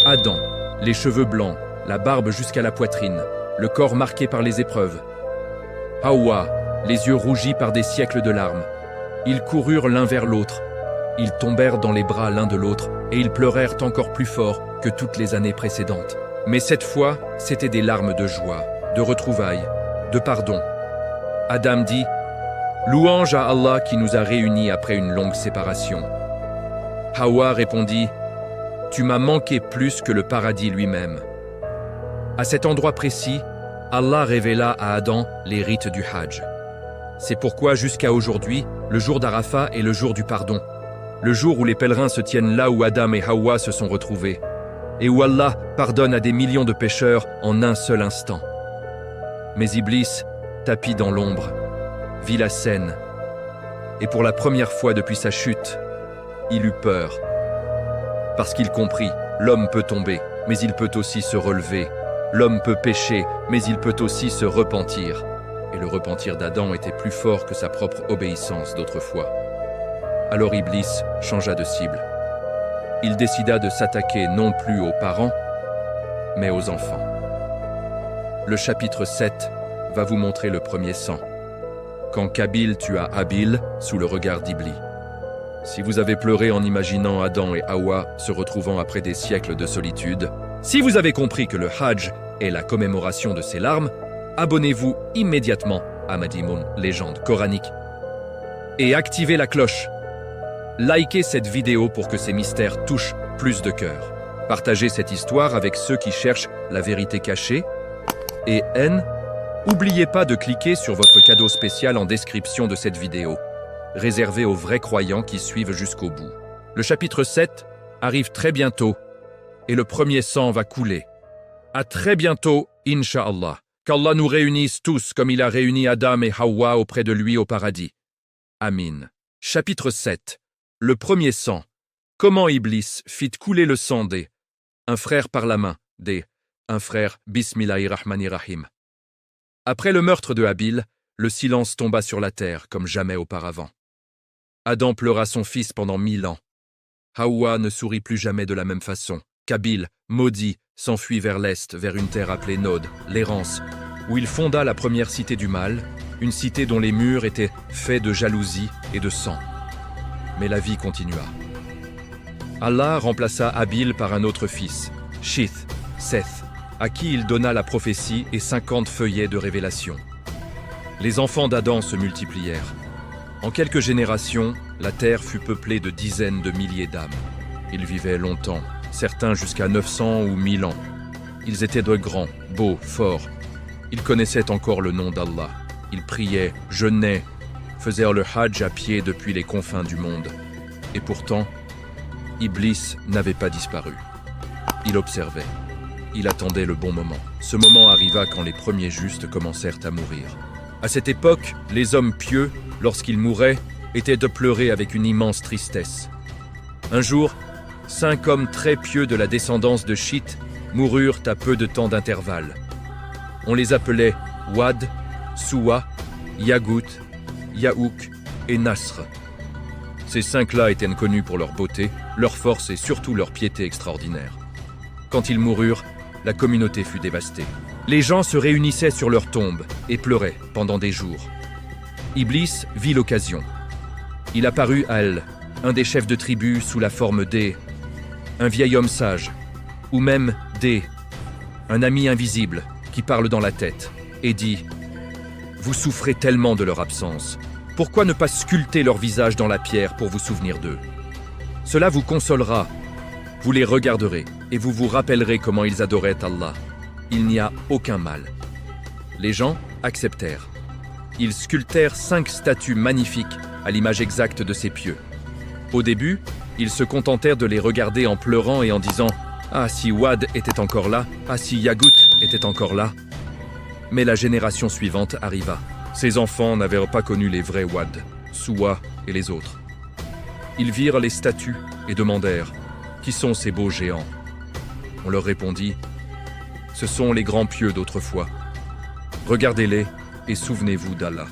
Adam, les cheveux blancs, la barbe jusqu'à la poitrine, le corps marqué par les épreuves. Hawa, les yeux rougis par des siècles de larmes. Ils coururent l'un vers l'autre. Ils tombèrent dans les bras l'un de l'autre et ils pleurèrent encore plus fort que toutes les années précédentes. Mais cette fois, c'étaient des larmes de joie, de retrouvailles, de pardon. Adam dit « Louange à Allah qui nous a réunis après une longue séparation. » Hawa répondit « Tu m'as manqué plus que le paradis lui-même. » À cet endroit précis, Allah révéla à Adam les rites du Hajj. C'est pourquoi jusqu'à aujourd'hui, le jour d'Arafat est le jour du pardon, le jour où les pèlerins se tiennent là où Adam et Hawa se sont retrouvés, et où Allah pardonne à des millions de pécheurs en un seul instant. Mais Iblis, tapi dans l'ombre, vit la scène, et pour la première fois depuis sa chute, il eut peur. Parce qu'il comprit, l'homme peut tomber, mais il peut aussi se relever. L'homme peut pécher, mais il peut aussi se repentir. Et le repentir d'Adam était plus fort que sa propre obéissance d'autrefois. Alors Iblis changea de cible. Il décida de s'attaquer non plus aux parents, mais aux enfants. Le chapitre 7 va vous montrer le premier sang. Quand Qabil tua Habil sous le regard d'Iblis. Si vous avez pleuré en imaginant Adam et Hawa se retrouvant après des siècles de solitude, si vous avez compris que le Hajj est la commémoration de ces larmes, abonnez-vous immédiatement à Madimoun, légende coranique, et activez la cloche. Likez cette vidéo pour que ces mystères touchent plus de cœurs. Partagez cette histoire avec ceux qui cherchent la vérité cachée. Et n'oubliez pas de cliquer sur votre cadeau spécial en description de cette vidéo, réservé aux vrais croyants qui suivent jusqu'au bout. Le chapitre 7 arrive très bientôt et le premier sang va couler. À très bientôt, Inch'Allah. Qu'Allah nous réunisse tous comme il a réuni Adam et Hawa auprès de lui au paradis. Amin. Chapitre 7. Le premier sang. Comment Iblis fit couler le sang des un frère par la main, des un frère Bismillahirrahmanirrahim. Après le meurtre de Habil, le silence tomba sur la terre comme jamais auparavant. Adam pleura son fils pendant 1000 ans. Hawa ne sourit plus jamais de la même façon. Qabil, maudit, s'enfuit vers l'est, vers une terre appelée Nod, l'errance, où il fonda la première cité du mal, une cité dont les murs étaient faits de jalousie et de sang. Mais la vie continua. Allah remplaça Habil par un autre fils, Shith, Seth, à qui il donna la prophétie et 50 feuillets de révélation. Les enfants d'Adam se multiplièrent. En quelques générations, la terre fut peuplée de dizaines de milliers d'âmes. Ils vivaient longtemps, certains jusqu'à 900 ou 1000 ans. Ils étaient de grands, beaux, forts. Ils connaissaient encore le nom d'Allah. Ils priaient, jeûnaient, faisaient le Hajj à pied depuis les confins du monde. Et pourtant, Iblis n'avait pas disparu. Il observait. Il attendait le bon moment. Ce moment arriva quand les premiers justes commencèrent à mourir. À cette époque, les hommes pieux, lorsqu'ils mouraient, étaient de pleurer avec une immense tristesse. Un jour, 5 hommes très pieux de la descendance de Shith moururent à peu de temps d'intervalle. On les appelait Wad, Suwa, Yagut, Yaouk et Nasr. Ces 5-là étaient connus pour leur beauté, leur force et surtout leur piété extraordinaire. Quand ils moururent, la communauté fut dévastée. Les gens se réunissaient sur leurs tombes et pleuraient pendant des jours. Iblis vit l'occasion. Il apparut à elle, un des chefs de tribu sous la forme un vieil homme sage, ou même un ami invisible qui parle dans la tête, et dit « Vous souffrez tellement de leur absence. Pourquoi ne pas sculpter leur visage dans la pierre pour vous souvenir d'eux? Cela vous consolera. Vous les regarderez et vous vous rappellerez comment ils adoraient Allah. Il n'y a aucun mal. » Les gens acceptèrent. Ils sculptèrent 5 statues magnifiques à l'image exacte de ces pieux. Au début, ils se contentèrent de les regarder en pleurant et en disant « Ah, si Wad était encore là, ah, si Yagut était encore là. » Mais la génération suivante arriva. Ces enfants n'avaient pas connu les vrais Wad, Suwa et les autres. Ils virent les statues et demandèrent « Qui sont ces beaux géants ?» On leur répondit « Ce sont les grands pieux d'autrefois. Regardez-les et souvenez-vous d'Allah. »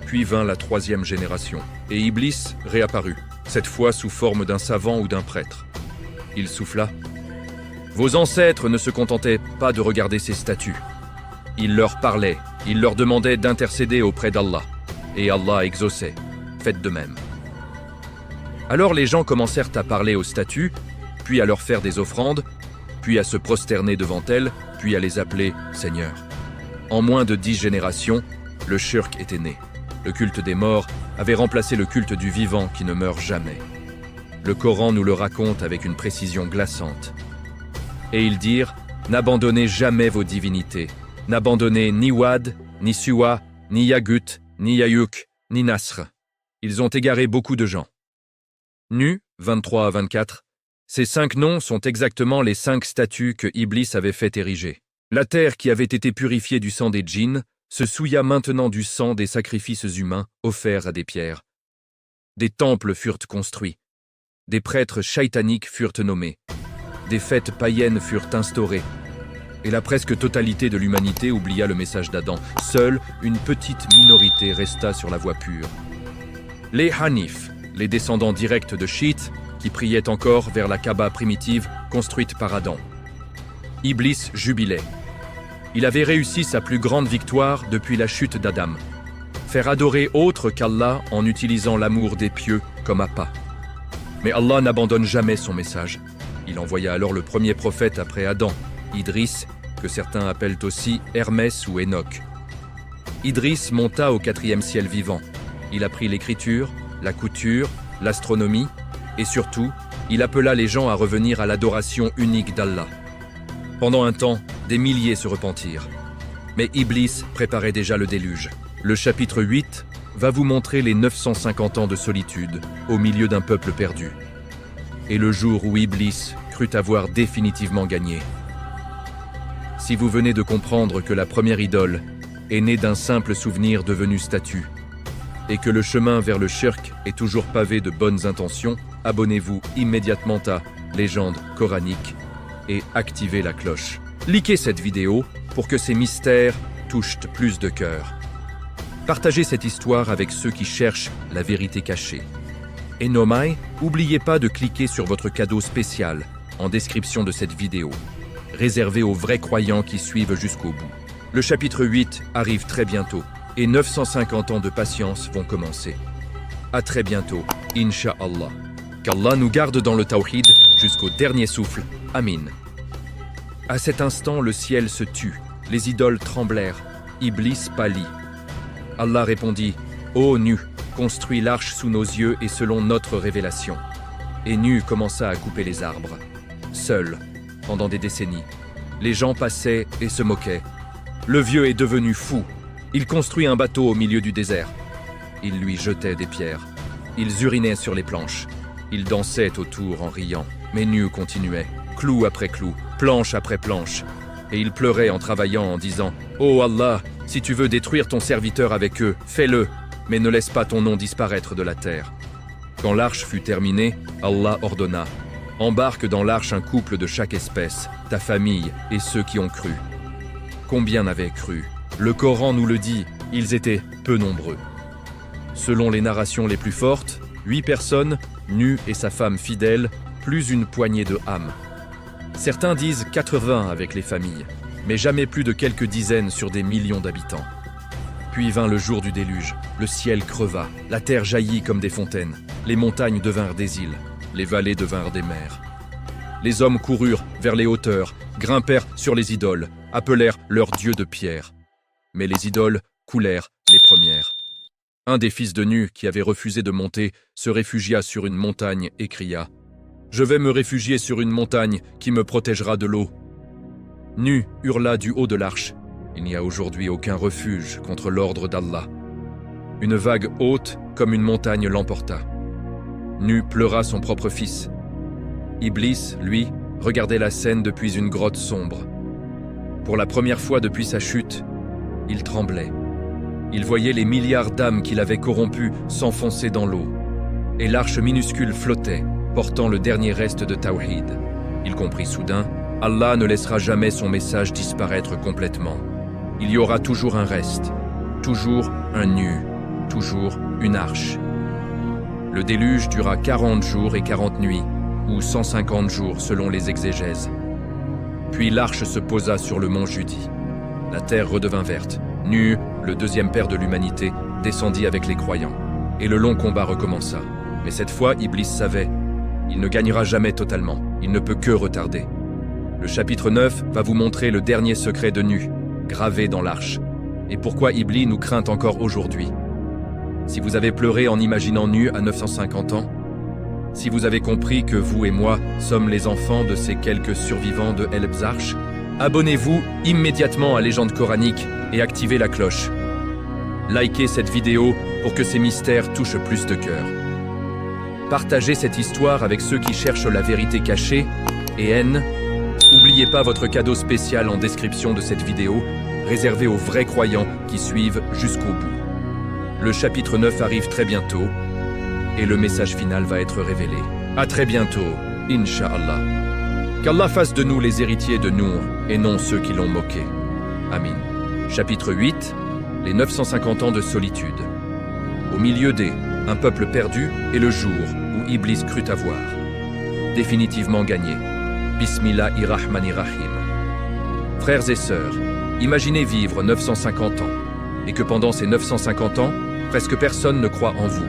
Puis vint la 3e génération, et Iblis réapparut, cette fois sous forme d'un savant ou d'un prêtre. Il souffla « Vos ancêtres ne se contentaient pas de regarder ces statues. Il leur parlait, il leur demandait d'intercéder auprès d'Allah, et Allah exauçait. Faites de même. » Alors les gens commencèrent à parler aux statues, puis à leur faire des offrandes, puis à se prosterner devant elles, puis à les appeler « Seigneur ». En moins de 10 générations, le shirk était né. Le culte des morts avait remplacé le culte du vivant qui ne meurt jamais. Le Coran nous le raconte avec une précision glaçante. Et ils dirent « N'abandonnez jamais vos divinités. N'abandonnez ni Wad, ni Suwa, ni Yagut, ni Yaouk, ni Nasr. » Ils ont égaré beaucoup de gens. Nu, 23 à 24, ces 5 noms sont exactement les 5 statues que Iblis avait fait ériger. La terre qui avait été purifiée du sang des djinns se souilla maintenant du sang des sacrifices humains offerts à des pierres. Des temples furent construits. Des prêtres shaitaniques furent nommés. Des fêtes païennes furent instaurées. Et la presque totalité de l'humanité oublia le message d'Adam. Seule une petite minorité resta sur la voie pure. Les Hanif, les descendants directs de Chit, qui priaient encore vers la Kaaba primitive construite par Adam. Iblis jubilait. Il avait réussi sa plus grande victoire depuis la chute d'Adam. Faire adorer autre qu'Allah en utilisant l'amour des pieux comme appât. Mais Allah n'abandonne jamais son message. Il envoya alors le premier prophète après Adam, Idris, que certains appellent aussi Hermès ou Enoch. Idris monta au 4e ciel vivant. Il apprit l'écriture, la couture, l'astronomie et surtout, il appela les gens à revenir à l'adoration unique d'Allah. Pendant un temps, des milliers se repentirent. Mais Iblis préparait déjà le déluge. Le chapitre 8 va vous montrer les 950 ans de solitude au milieu d'un peuple perdu. Et le jour où Iblis crut avoir définitivement gagné. Si vous venez de comprendre que la première idole est née d'un simple souvenir devenu statue, et que le chemin vers le shirk est toujours pavé de bonnes intentions, abonnez-vous immédiatement à Légende coranique et activez la cloche. Likez cette vidéo pour que ces mystères touchent plus de cœurs. Partagez cette histoire avec ceux qui cherchent la vérité cachée. Et Nomai, n'oubliez pas de cliquer sur votre cadeau spécial en description de cette vidéo, réservé aux vrais croyants qui suivent jusqu'au bout. Le chapitre 8 arrive très bientôt et 950 ans de patience vont commencer. À très bientôt, Inch'Allah. Qu'Allah nous garde dans le tawhid jusqu'au dernier souffle. Amin. À cet instant, le ciel se tut, les idoles tremblèrent, Iblis pâlit. Allah répondit, « Ô Nu, construis l'arche sous nos yeux et selon notre révélation. » Et Nu commença à couper les arbres. Seul, pendant des décennies, les gens passaient et se moquaient. Le vieux est devenu fou. Il construit un bateau au milieu du désert. Ils lui jetaient des pierres. Ils urinaient sur les planches. Ils dansaient autour en riant. Mais Nu continuait, clou après clou, planche après planche. Et il pleurait en travaillant en disant « Oh Allah, si tu veux détruire ton serviteur avec eux, fais-le, mais ne laisse pas ton nom disparaître de la terre. » Quand l'arche fut terminée, Allah ordonna « Embarque dans l'arche un couple de chaque espèce, ta famille et ceux qui ont cru. » Combien avaient cru? Le Coran nous le dit, ils étaient peu nombreux. Selon les narrations les plus fortes, 8 personnes, Nu et sa femme fidèle, plus une poignée de âmes. Certains disent 80 avec les familles, mais jamais plus de quelques dizaines sur des millions d'habitants. Puis vint le jour du déluge, le ciel creva, la terre jaillit comme des fontaines, les montagnes devinrent des îles, les vallées devinrent des mers. Les hommes coururent vers les hauteurs, grimpèrent sur les idoles, appelèrent leurs dieux de pierre. Mais les idoles coulèrent les premières. Un des fils de Nu, qui avait refusé de monter, se réfugia sur une montagne et cria « Je vais me réfugier sur une montagne qui me protégera de l'eau. » Nu hurla du haut de l'arche. Il n'y a aujourd'hui aucun refuge contre l'ordre d'Allah. Une vague haute comme une montagne l'emporta. Nu pleura son propre fils. Iblis, lui, regardait la scène depuis une grotte sombre. Pour la première fois depuis sa chute, il tremblait. Il voyait les milliards d'âmes qu'il avait corrompues s'enfoncer dans l'eau. Et l'arche minuscule flottait, portant le dernier reste de Tawhid. Il comprit soudain, Allah ne laissera jamais son message disparaître complètement. Il y aura toujours un reste, toujours un Nu, toujours une arche. Le déluge dura 40 jours et 40 nuits, ou 150 jours selon les exégèses. Puis l'arche se posa sur le mont Judi. La terre redevint verte. Nu, le deuxième père de l'humanité, descendit avec les croyants. Et le long combat recommença. Mais cette fois, Iblis savait, il ne gagnera jamais totalement, il ne peut que retarder. Le chapitre 9 va vous montrer le dernier secret de Nu, gravé dans l'arche, et pourquoi Iblis nous craint encore aujourd'hui. Si vous avez pleuré en imaginant Nu à 950 ans, si vous avez compris que vous et moi sommes les enfants de ces quelques survivants de Helbzarch, abonnez-vous immédiatement à Légende coranique et activez la cloche. Likez cette vidéo pour que ces mystères touchent plus de cœurs. Partagez cette histoire avec ceux qui cherchent la vérité cachée et n'oubliez pas votre cadeau spécial en description de cette vidéo, réservé aux vrais croyants qui suivent jusqu'au bout. Le chapitre 9 arrive très bientôt et le message final va être révélé. À très bientôt, Inch'Allah. Qu'Allah fasse de nous les héritiers de Nour et non ceux qui l'ont moqué. Amin. Chapitre 8, les 950 ans de solitude. Au milieu des un peuple perdu et le jour où Iblis crut avoir définitivement gagné. Bismillahirrahmanirrahim. Frères et sœurs, imaginez vivre 950 ans et que pendant ces 950 ans, presque personne ne croit en vous.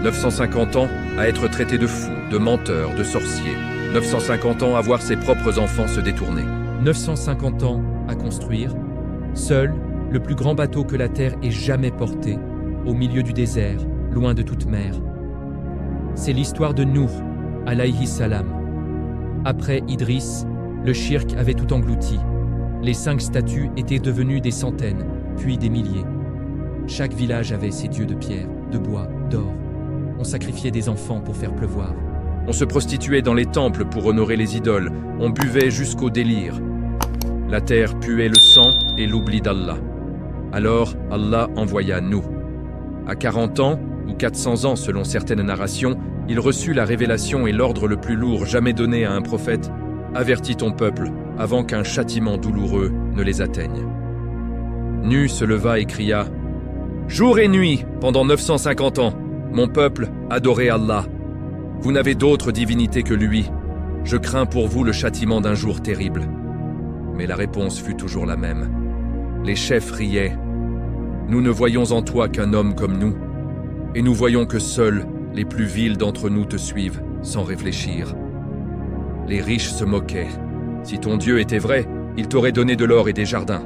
950 ans à être traité de fou, de menteur, de sorcier. 950 ans à voir ses propres enfants se détourner. 950 ans à construire, seul le plus grand bateau que la terre ait jamais porté, au milieu du désert, loin de toute mer. C'est l'histoire de Nuh, alayhi salam. Après Idriss, le shirk avait tout englouti. Les 5 statues étaient devenues des centaines, puis des milliers. Chaque village avait ses dieux de pierre, de bois, d'or. On sacrifiait des enfants pour faire pleuvoir. On se prostituait dans les temples pour honorer les idoles. On buvait jusqu'au délire. La terre puait le sang et l'oubli d'Allah. Alors Allah envoya Nuh. À 40 ans, ou 400 ans selon certaines narrations, il reçut la révélation et l'ordre le plus lourd jamais donné à un prophète. Avertis ton peuple avant qu'un châtiment douloureux ne les atteigne. Nuh se leva et cria « Jour et nuit, pendant 950 ans, mon peuple adorait Allah. Vous n'avez d'autre divinité que lui. Je crains pour vous le châtiment d'un jour terrible. » Mais la réponse fut toujours la même. Les chefs riaient. « Nous ne voyons en toi qu'un homme comme nous, et nous voyons que seuls les plus vils d'entre nous te suivent sans réfléchir. » Les riches se moquaient. Si ton Dieu était vrai, il t'aurait donné de l'or et des jardins.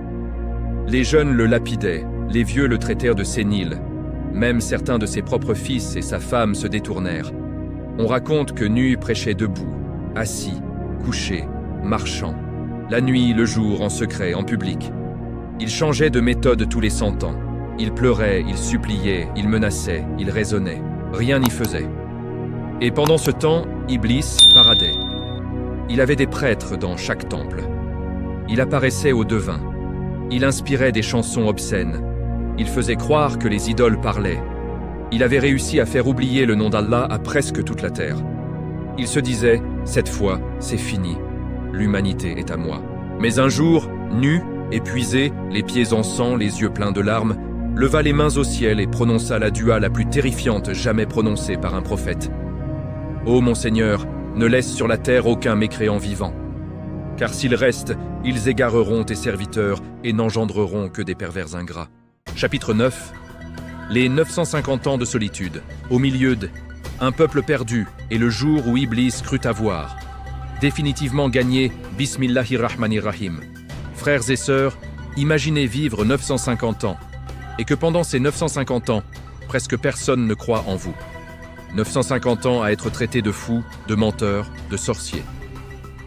Les jeunes le lapidaient, les vieux le traitèrent de sénile. Même certains de ses propres fils et sa femme se détournèrent. On raconte que Nuh prêchait debout, assis, couché, marchant, la nuit, le jour, en secret, en public. Il changeait de méthode tous les 100 ans. Il pleurait, il suppliait, il menaçait, il raisonnait. Rien n'y faisait. Et pendant ce temps, Iblis paradait. Il avait des prêtres dans chaque temple. Il apparaissait aux devins. Il inspirait des chansons obscènes. Il faisait croire que les idoles parlaient. Il avait réussi à faire oublier le nom d'Allah à presque toute la terre. Il se disait, cette fois, c'est fini. L'humanité est à moi. Mais un jour, nu, épuisé, les pieds en sang, les yeux pleins de larmes, leva les mains au ciel et prononça la dua la plus terrifiante jamais prononcée par un prophète. Ô mon Seigneur, ne laisse sur la terre aucun mécréant vivant. Car s'ils restent, ils égareront tes serviteurs et n'engendreront que des pervers ingrats. Chapitre 9. Les 950 ans de solitude, au milieu d'un peuple perdu et le jour où Iblis crut avoir définitivement gagné. Bismillahirrahmanirrahim. Frères et sœurs, imaginez vivre 950 ans et que pendant ces 950 ans, presque personne ne croit en vous. 950 ans à être traité de fou, de menteur, de sorcier.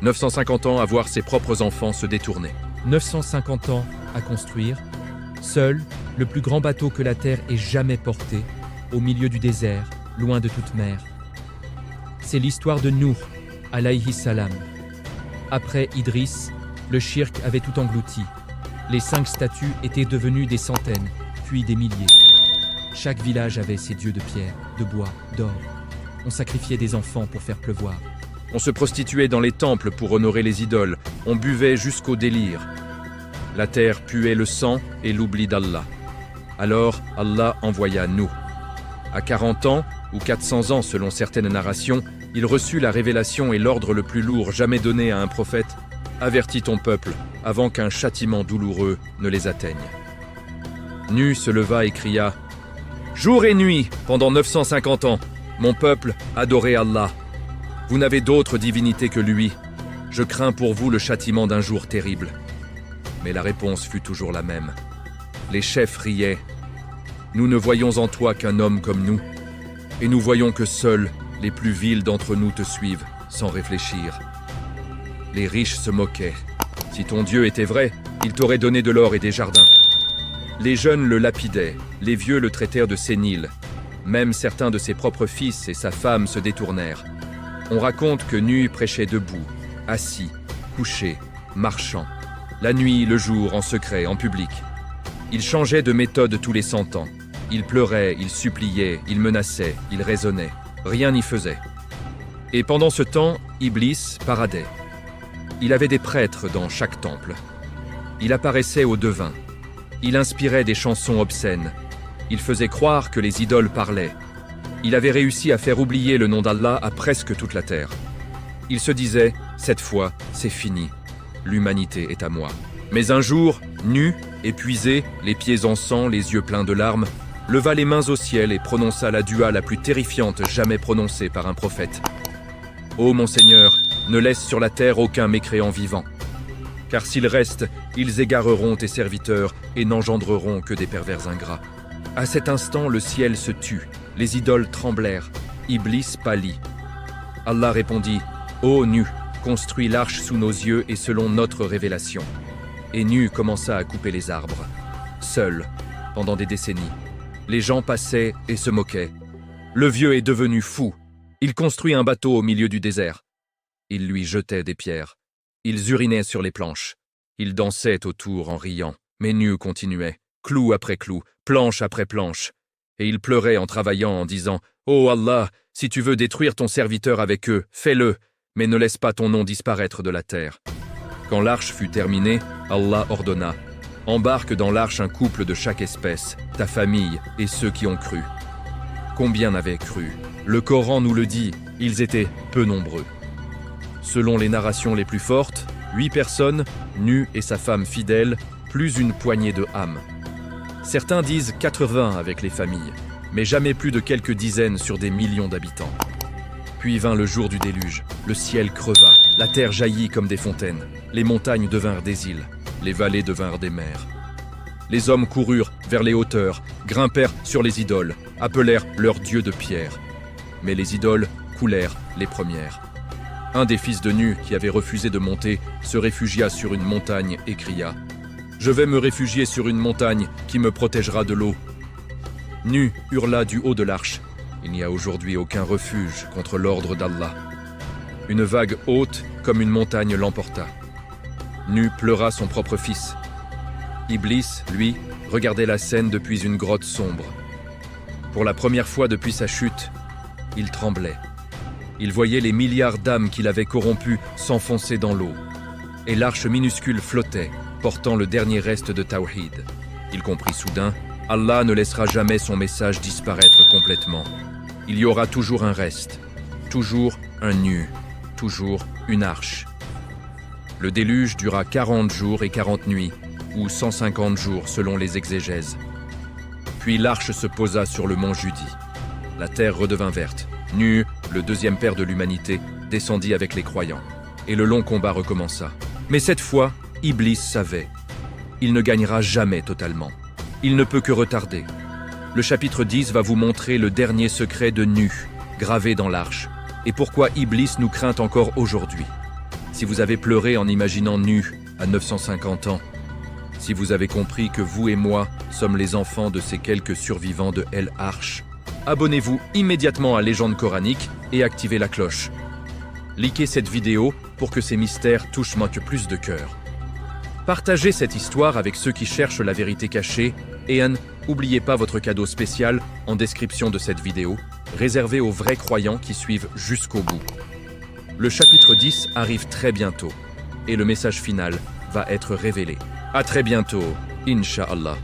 950 ans à voir ses propres enfants se détourner. 950 ans à construire, seul le plus grand bateau que la terre ait jamais porté, au milieu du désert, loin de toute mer. C'est l'histoire de Nuh, alayhi salam. Après Idriss, le shirk avait tout englouti. Les 5 statues étaient devenues des centaines, puis des milliers. Chaque village avait ses dieux de pierre, de bois, d'or. On sacrifiait des enfants pour faire pleuvoir. On se prostituait dans les temples pour honorer les idoles. On buvait jusqu'au délire. La terre puait le sang et l'oubli d'Allah. Alors Allah envoya Nuh. À 40 ans, ou 400 ans selon certaines narrations, il reçut la révélation et l'ordre le plus lourd jamais donné à un prophète. Avertis ton peuple avant qu'un châtiment douloureux ne les atteigne. Nuh se leva et cria « Jour et nuit, pendant 950 ans, mon peuple adorait Allah. Vous n'avez d'autre divinité que lui. Je crains pour vous le châtiment d'un jour terrible. » Mais la réponse fut toujours la même. Les chefs riaient. « Nous ne voyons en toi qu'un homme comme nous, et nous voyons que seuls les plus vils d'entre nous te suivent sans réfléchir. » Les riches se moquaient. Si ton Dieu était vrai, il t'aurait donné de l'or et des jardins. Les jeunes le lapidaient, les vieux le traitèrent de sénile. Même certains de ses propres fils et sa femme se détournèrent. On raconte que Nuh prêchait debout, assis, couché, marchant, la nuit, le jour, en secret, en public. Il changeait de méthode tous les 100 ans. Il pleurait, il suppliait, il menaçait, il raisonnait. Rien n'y faisait. Et pendant ce temps, Iblis paradait. Il avait des prêtres dans chaque temple. Il apparaissait aux devins. Il inspirait des chansons obscènes. Il faisait croire que les idoles parlaient. Il avait réussi à faire oublier le nom d'Allah à presque toute la terre. Il se disait, cette fois, c'est fini. L'humanité est à moi. Mais un jour, nu, épuisé, les pieds en sang, les yeux pleins de larmes, leva les mains au ciel et prononça la dua la plus terrifiante jamais prononcée par un prophète. « Ô mon Seigneur, ne laisse sur la terre aucun mécréant vivant. Car s'ils restent, ils égareront tes serviteurs et n'engendreront que des pervers ingrats. » À cet instant, le ciel se tut, les idoles tremblèrent, Iblis pâlit. Allah répondit, « Ô Nu, construis l'arche sous nos yeux et selon notre révélation. » Et Nu commença à couper les arbres. Seul, pendant des décennies, les gens passaient et se moquaient. Le vieux est devenu fou. Il construit un bateau au milieu du désert. Ils lui jetaient des pierres. Ils urinaient sur les planches. Ils dansaient autour en riant. Mais Nu continuait, clou après clou, planche après planche. Et il pleurait en travaillant en disant « Oh Allah, si tu veux détruire ton serviteur avec eux, fais-le, mais ne laisse pas ton nom disparaître de la terre. » Quand l'arche fut terminée, Allah ordonna « Embarque dans l'arche un couple de chaque espèce, ta famille et ceux qui ont cru. » Combien avaient cru? Le Coran nous le dit, ils étaient peu nombreux. Selon les narrations les plus fortes, 8 personnes, Nu et sa femme fidèle, plus une poignée de âmes. Certains disent 80 avec les familles, mais jamais plus de quelques dizaines sur des millions d'habitants. Puis vint le jour du déluge, le ciel creva, la terre jaillit comme des fontaines, les montagnes devinrent des îles, les vallées devinrent des mers. Les hommes coururent vers les hauteurs, grimpèrent sur les idoles, appelèrent leurs dieux de pierre. Mais les idoles coulèrent les premières. Un des fils de Nu, qui avait refusé de monter, se réfugia sur une montagne et cria « Je vais me réfugier sur une montagne qui me protégera de l'eau. » Nu hurla du haut de l'arche. Il n'y a aujourd'hui aucun refuge contre l'ordre d'Allah. Une vague haute comme une montagne l'emporta. Nu pleura son propre fils. Iblis, lui, regardait la scène depuis une grotte sombre. Pour la première fois depuis sa chute, il tremblait. Il voyait les milliards d'âmes qu'il avait corrompues s'enfoncer dans l'eau. Et l'arche minuscule flottait, portant le dernier reste de Tawhid. Il comprit soudain, Allah ne laissera jamais son message disparaître complètement. Il y aura toujours un reste, toujours un Nu, toujours une arche. Le déluge dura 40 jours et 40 nuits, ou 150 jours selon les exégèses. Puis l'arche se posa sur le mont Judi. La terre redevint verte. Nu, le deuxième père de l'humanité, descendit avec les croyants. Et le long combat recommença. Mais cette fois, Iblis savait. Il ne gagnera jamais totalement. Il ne peut que retarder. Le chapitre 10 va vous montrer le dernier secret de Nu, gravé dans l'arche, et pourquoi Iblis nous craint encore aujourd'hui. Si vous avez pleuré en imaginant Nu à 950 ans, si vous avez compris que vous et moi sommes les enfants de ces quelques survivants de El Arsh, abonnez-vous immédiatement à Légende coranique et activez la cloche. Likez cette vidéo pour que ces mystères touchent plus de cœur. Partagez cette histoire avec ceux qui cherchent la vérité cachée et n'oubliez pas votre cadeau spécial en description de cette vidéo, réservé aux vrais croyants qui suivent jusqu'au bout. Le chapitre 10 arrive très bientôt et le message final va être révélé. À très bientôt, Inch'Allah.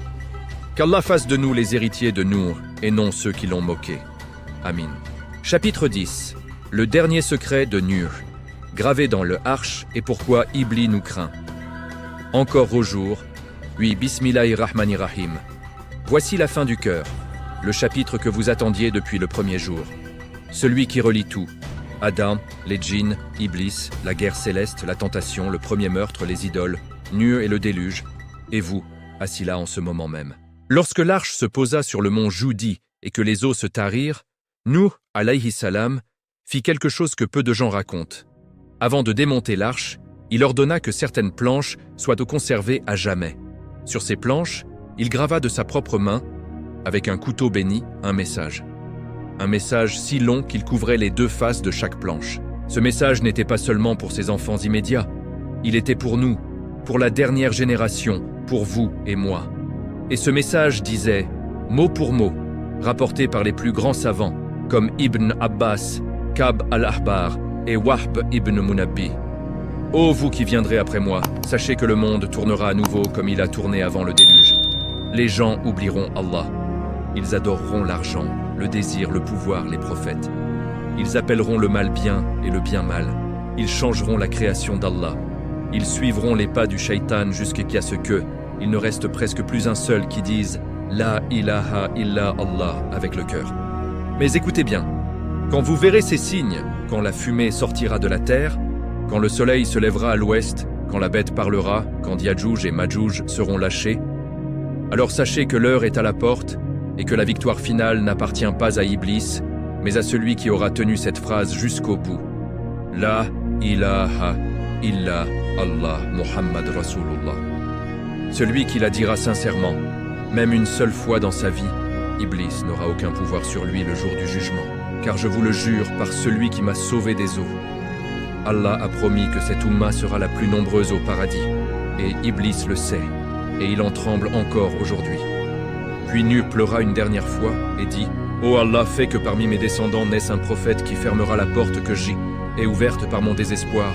Qu'Allah fasse de nous les héritiers de Nour et non ceux qui l'ont moqué. Amin. Chapitre 10. Le dernier secret de Nur. Gravé dans le Arsh et pourquoi Iblis nous craint. Encore au jour. Oui, Bismillahirrahmanirrahim. Voici la fin du cœur. Le chapitre que vous attendiez depuis le premier jour. Celui qui relie tout. Adam, les djinns, Iblis, la guerre céleste, la tentation, le premier meurtre, les idoles, Nu et le déluge, et vous, assis là en ce moment même. Lorsque l'arche se posa sur le mont Judi et que les eaux se tarirent, Nuh, alayhi salam, fit quelque chose que peu de gens racontent. Avant de démonter l'arche, il ordonna que certaines planches soient conservées à jamais. Sur ces planches, il grava de sa propre main, avec un couteau béni, un message. Un message si long qu'il couvrait les deux faces de chaque planche. Ce message n'était pas seulement pour ses enfants immédiats, il était pour nous, pour la dernière génération, pour vous et moi. Et ce message disait, mot pour mot, rapporté par les plus grands savants, comme Ibn Abbas, Ka'b al-Ahbar et Wahb ibn Munabbi. Ô vous qui viendrez après moi, sachez que le monde tournera à nouveau comme il a tourné avant le déluge. Les gens oublieront Allah. Ils adoreront l'argent, le désir, le pouvoir, les prophètes. Ils appelleront le mal bien et le bien mal. Ils changeront la création d'Allah. Ils suivront les pas du shaitan jusqu'à ce que il ne reste presque plus un seul qui dise « La ilaha illa Allah » avec le cœur. Mais écoutez bien, quand vous verrez ces signes, quand la fumée sortira de la terre, quand le soleil se lèvera à l'ouest, quand la bête parlera, quand Yajouj et Majouj seront lâchés, alors sachez que l'heure est à la porte et que la victoire finale n'appartient pas à Iblis, mais à celui qui aura tenu cette phrase jusqu'au bout. La ilaha illa Allah Muhammad Rasulullah. Celui qui la dira sincèrement, même une seule fois dans sa vie, Iblis n'aura aucun pouvoir sur lui le jour du jugement. Car je vous le jure par celui qui m'a sauvé des eaux. Allah a promis que cette Oumma sera la plus nombreuse au paradis, et Iblis le sait, et il en tremble encore aujourd'hui. Puis Nu pleura une dernière fois et dit « Oh Allah, fais que parmi mes descendants naisse un prophète qui fermera la porte que j'ai et ouverte par mon désespoir,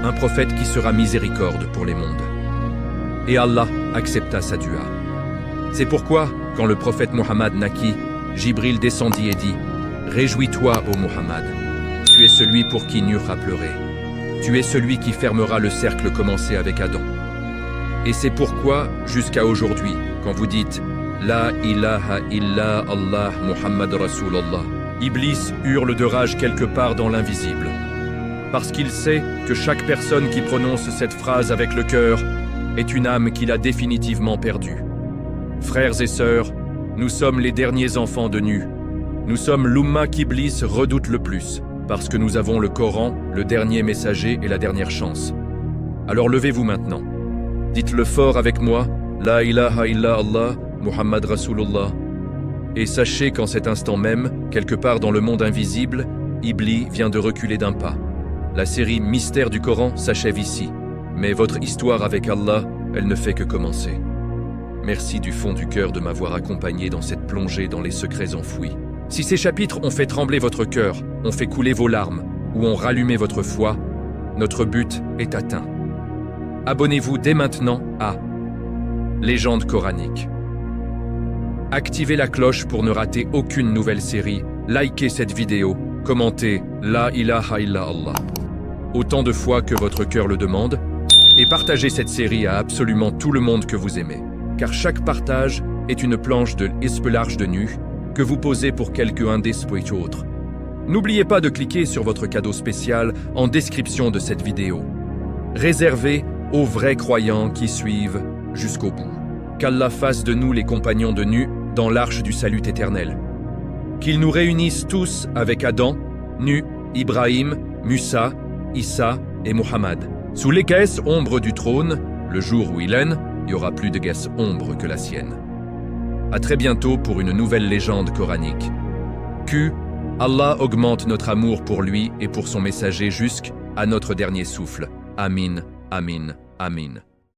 un prophète qui sera miséricorde pour les mondes. » Et Allah accepta sa dua. C'est pourquoi, quand le prophète Muhammad naquit, Jibril descendit et dit « Réjouis-toi, ô Muhammad, tu es celui pour qui Nuh a pleuré. Tu es celui qui fermera le cercle commencé avec Adam. » Et c'est pourquoi, jusqu'à aujourd'hui, quand vous dites « La ilaha illa Allah Muhammad Rasulullah », Iblis hurle de rage quelque part dans l'invisible. Parce qu'il sait que chaque personne qui prononce cette phrase avec le cœur est une âme qu'il a définitivement perdue. Frères et sœurs, nous sommes les derniers enfants de Nu. Nous sommes l'Oumma qu'Iblis redoute le plus, parce que nous avons le Coran, le dernier messager et la dernière chance. Alors levez-vous maintenant. Dites-le fort avec moi, La ilaha illa Allah, Muhammad Rasulullah. Et sachez qu'en cet instant même, quelque part dans le monde invisible, Iblis vient de reculer d'un pas. La série Mystère du Coran s'achève ici, mais votre histoire avec Allah, elle ne fait que commencer. Merci du fond du cœur de m'avoir accompagné dans cette plongée dans les secrets enfouis. Si ces chapitres ont fait trembler votre cœur, ont fait couler vos larmes, ou ont rallumé votre foi, notre but est atteint. Abonnez-vous dès maintenant à Légende coranique. Activez la cloche pour ne rater aucune nouvelle série, likez cette vidéo, commentez La ilaha illa Allah autant de fois que votre cœur le demande, et partagez cette série à absolument tout le monde que vous aimez. Car chaque partage est une planche de l'espelage de Nu que vous posez pour quelqu'un d'esprit autre. N'oubliez pas de cliquer sur votre cadeau spécial en description de cette vidéo. Réservé aux vrais croyants qui suivent jusqu'au bout. Qu'Allah fasse de nous les compagnons de Nu dans l'arche du salut éternel. Qu'il nous réunisse tous avec Adam, Nu, Ibrahim, Musa, Issa et Muhammad. Sous l'épaisse ombre du trône, le jour où il n'y aura plus de guesse ombre que la sienne. À très bientôt pour une nouvelle légende coranique. Que Allah augmente notre amour pour lui et pour son messager jusqu'à notre dernier souffle. Amin, amin, amin.